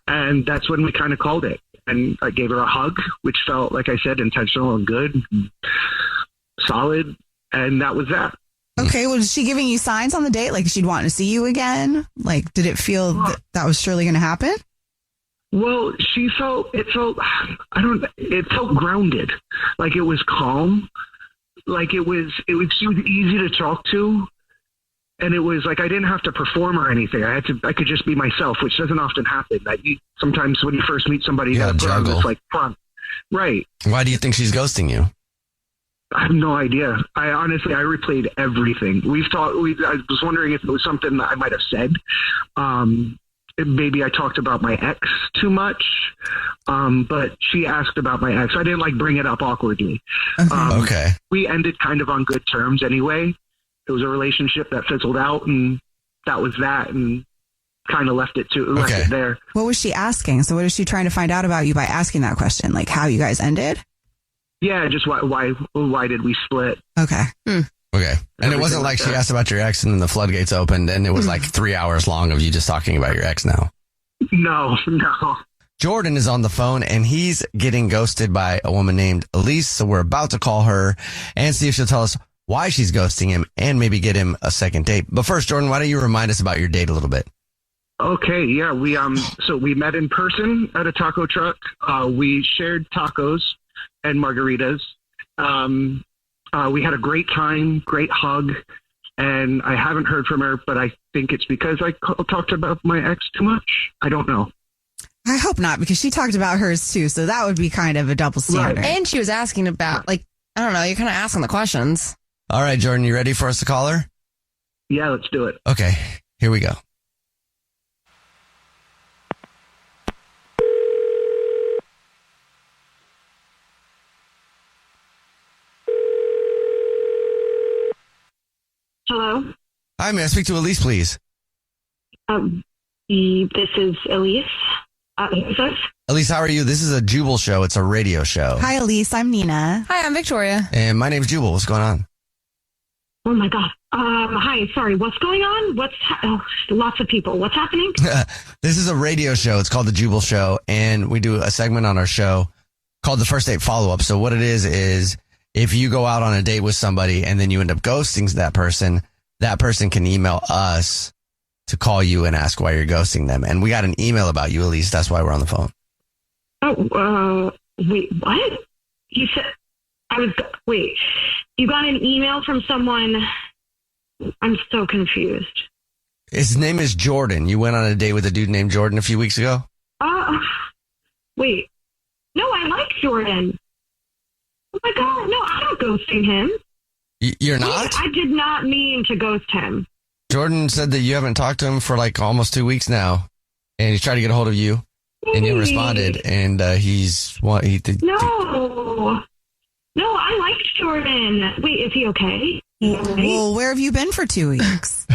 And that's when we kind of called it. And I gave her a hug, which felt, like I said, intentional and good, and solid. And that was that. Okay. Was she giving you signs on the date? Like she'd want to see you again? Like, did it feel that was surely going to happen? Well, it felt grounded. Like it was calm. Like she was easy to talk to. And it was like I didn't have to perform or anything. I could just be myself, which doesn't often happen. That sometimes when you first meet somebody, you got to put on this like front. Right. Why do you think she's ghosting you? I have no idea. I replayed everything. I was wondering if it was something that I might have said. Maybe I talked about my ex too much. But she asked about my ex. I didn't bring it up awkwardly. Okay. We ended kind of on good terms anyway. It was a relationship that fizzled out, and that was that, and kind of left it there. What was she asking? So what is she trying to find out about you by asking that question? Like how you guys ended? Yeah, just why did we split? Okay. Okay. And it wasn't like she asked about your ex and then the floodgates opened and it was like 3 hours long of you just talking about your ex now. No. Jordan is on the phone and he's getting ghosted by a woman named Elise. So we're about to call her and see if she'll tell us why she's ghosting him and maybe get him a second date. But first, Jordan, why don't you remind us about your date a little bit? Okay, yeah, we met in person at a taco truck. We shared tacos and margaritas. We had a great time, great hug, and I haven't heard from her, but I think it's because I talked about my ex too much. I don't know. I hope not, because she talked about hers too, so that would be kind of a double standard. Right. And she was asking about, I don't know, you're kind of asking the questions. All right, Jordan, you ready for us to call her? Yeah, let's do it. Okay, here we go. Hello? Hi, may I speak to Elise, please? This is Elise. Who's this? Elise, how are you? This is a Jubal Show. It's a radio show. Hi, Elise. I'm Nina. Hi, I'm Victoria. And my name's Jubal. What's going on? Oh, my God. Hi. Sorry. What's going on? Lots of people. What's happening? This is a radio show. It's called the Jubal Show. And we do a segment on our show called the First Date Follow-Up. So what it is if you go out on a date with somebody and then you end up ghosting that person can email us to call you and ask why you're ghosting them. And we got an email about you, Elise. That's why we're on the phone. Oh, wait, what? You said, you got an email from someone? I'm so confused. His name is Jordan. You went on a date with a dude named Jordan a few weeks ago? Wait. No, I like Jordan. Oh my God, no, I'm not ghosting him. You're not? I did not mean to ghost him. Jordan said that you haven't talked to him for like almost 2 weeks now, and he's tried to get a hold of you, and you responded, and he's what he did. No, I liked Jordan. Wait, is he okay? Well, where have you been for 2 weeks?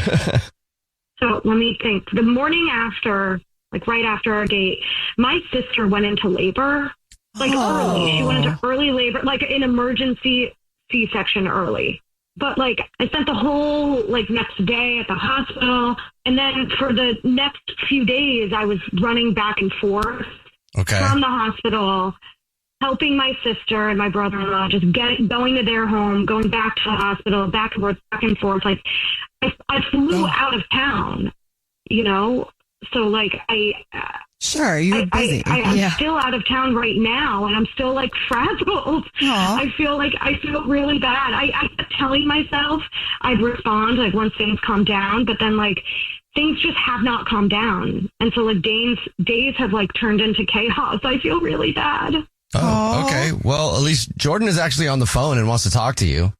So let me think. The morning after, like right after our date, my sister went into labor, like early. She went into early labor, like an emergency C-section early. But like I spent the whole like next day at the hospital, and then for the next few days I was running back and forth from the hospital, helping my sister and my brother-in-law, just going to their home, going back to the hospital, back and forth. Like I flew out of town, you know. So like Sure, you were busy. I'm still out of town right now, and I'm still like frazzled. I feel really bad. I kept telling myself I'd respond like once things calm down, but then like things just have not calmed down, and so like days have like turned into chaos. I feel really bad. Oh, okay. Well, at least Jordan is actually on the phone and wants to talk to you.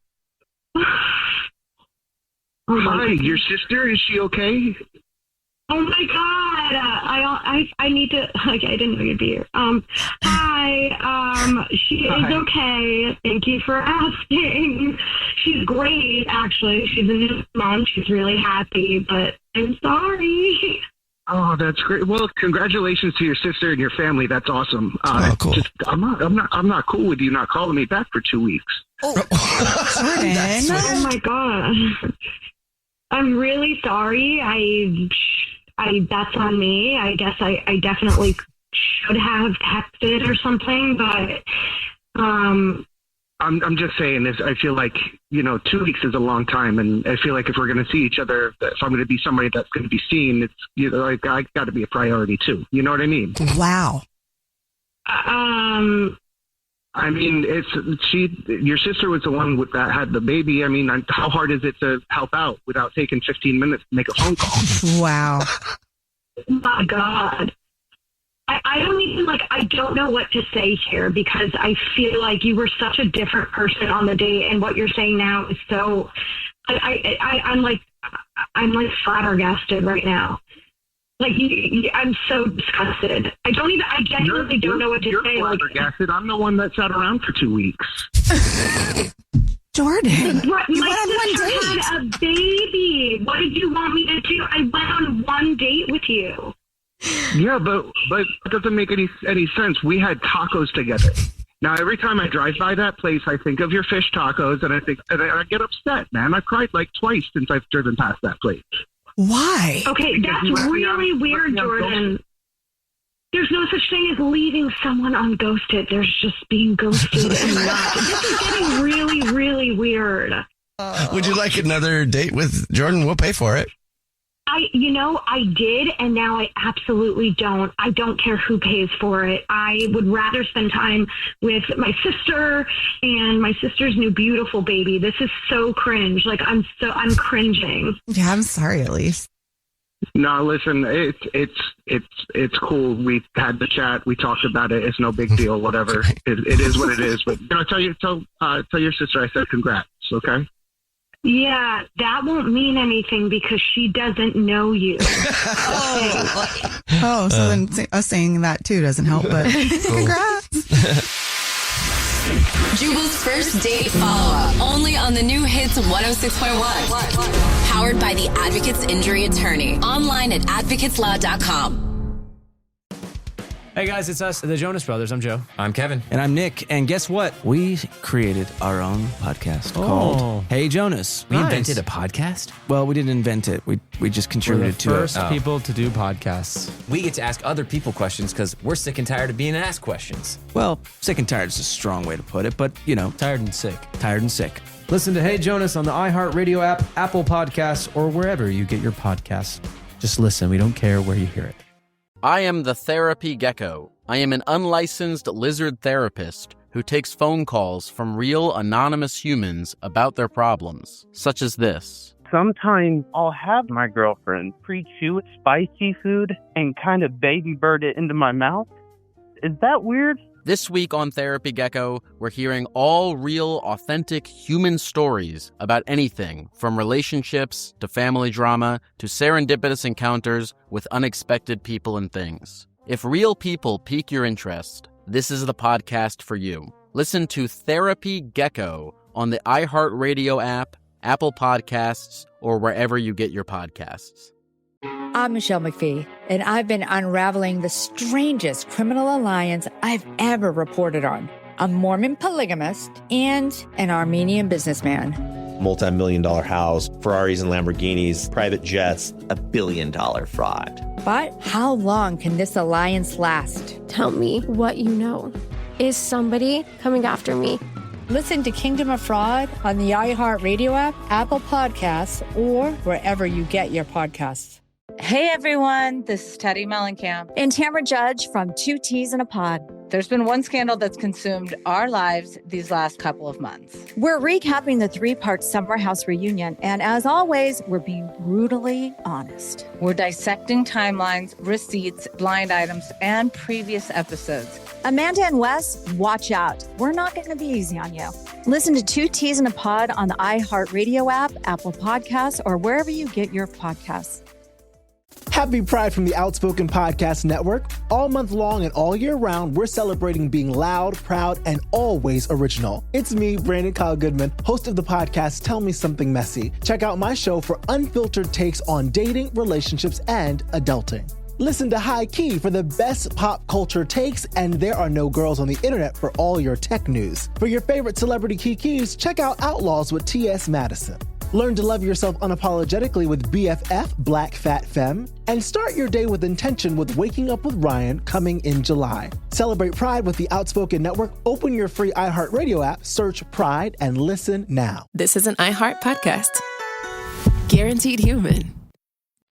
Hi, your sister, is she okay? Oh my God! I need to. Okay, I didn't know you'd be here. Hi. She is okay. Thank you for asking. She's great, actually. She's a new mom. She's really happy, but I'm sorry. Oh, that's great. Well, congratulations to your sister and your family. That's awesome. Cool. I'm not cool with you not calling me back for 2 weeks. Oh my God. I'm really sorry. I that's on me. I guess I definitely should have texted or something, but I'm just saying this. I feel like, 2 weeks is a long time, and I feel like if we're going to see each other, if I'm going to be somebody that's going to be seen, it's I got to be a priority too. You know what I mean? Wow. I mean, your sister was the one that had the baby. I mean, how hard is it to help out without taking 15 minutes to make a phone call? Wow. Oh my God. I don't even I don't know what to say here, because I feel like you were such a different person on the date, and what you're saying now is so, I'm flabbergasted right now. Like, I'm so disgusted. I genuinely don't know what to say. Flabbergasted. I'm the one that sat around for 2 weeks. Jordan, you went my on one sister date. had a baby. What did you want me to do? I went on one date with you. Yeah, but it doesn't make any sense. We had tacos together. Now, every time I drive by that place, I think of your fish tacos, and I get upset, man. I cried like twice since I've driven past that place. Why? Okay, that's really weird, Jordan. There's no such thing as leaving someone unghosted. There's just being ghosted and not. This is getting really, really weird. Would you like another date with Jordan? We'll pay for it. I did, and now I absolutely don't. I don't care who pays for it. I would rather spend time with my sister and my sister's new beautiful baby. This is so cringe. Like, I'm cringing. Yeah, I'm sorry, at least. No, listen, it's cool. We had the chat. We talked about it. It's no big deal. Whatever. It is what it is. But tell your sister I said congrats. Okay. Yeah, that won't mean anything because she doesn't know you. So then us saying that too doesn't help, but congrats. Jubal's first date follow-up, only on the new Hits 106.1. Powered by the Advocates Injury Attorney. Online at advocateslaw.com. Hey guys, it's us, the Jonas Brothers. I'm Joe. I'm Kevin. And I'm Nick. And guess what? We created our own podcast called Hey Jonas. We invented a podcast? Well, we didn't invent it. We just contributed to it. We're the first people to do podcasts. We get to ask other people questions because we're sick and tired of being asked questions. Well, sick and tired is a strong way to put it, but, tired and sick. Tired and sick. Listen to Hey Jonas on the iHeartRadio app, Apple Podcasts, or wherever you get your podcasts. Just listen. We don't care where you hear it. I am the Therapy Gecko. I am an unlicensed lizard therapist who takes phone calls from real anonymous humans about their problems, such as this. Sometimes I'll have my girlfriend pre-chew spicy food and kind of baby bird it into my mouth. Is that weird? This week on Therapy Gecko, we're hearing all real, authentic human stories about anything from relationships to family drama to serendipitous encounters with unexpected people and things. If real people pique your interest, this is the podcast for you. Listen to Therapy Gecko on the iHeartRadio app, Apple Podcasts, or wherever you get your podcasts. I'm Michelle McPhee, and I've been unraveling the strangest criminal alliance I've ever reported on. A Mormon polygamist and an Armenian businessman. Multi-million-dollar house, Ferraris and Lamborghinis, private jets, $1 billion fraud. But how long can this alliance last? Tell me what you know. Is somebody coming after me? Listen to Kingdom of Fraud on the iHeartRadio app, Apple Podcasts, or wherever you get your podcasts. Hey everyone, this is Teddy Mellencamp and Tamara Judge from Two Teas in a Pod. There's been one scandal that's consumed our lives these last couple of months. We're recapping the 3-part Summer House reunion, and as always, we're being brutally honest. We're dissecting timelines, receipts, blind items, and previous episodes. Amanda and Wes, watch out. We're not going to be easy on you. Listen to Two Teas in a Pod on the iHeartRadio app, Apple Podcasts, or wherever you get your podcasts. Happy Pride from the Outspoken Podcast Network. All month long and all year round, we're celebrating being loud, proud, and always original. It's me, Brandon Kyle Goodman, host of the podcast Tell Me Something Messy. Check out my show for unfiltered takes on dating, relationships, and adulting. Listen to High Key for the best pop culture takes, and There Are No Girls on the Internet for all your tech news. For your favorite celebrity kikis, check out Outlaws with T.S. Madison. Learn to love yourself unapologetically with BFF, Black Fat Femme. And start your day with intention with Waking Up with Ryan coming in July. Celebrate Pride with the Outspoken Network. Open your free iHeartRadio app, search Pride, and listen now. This is an iHeart podcast. Guaranteed human.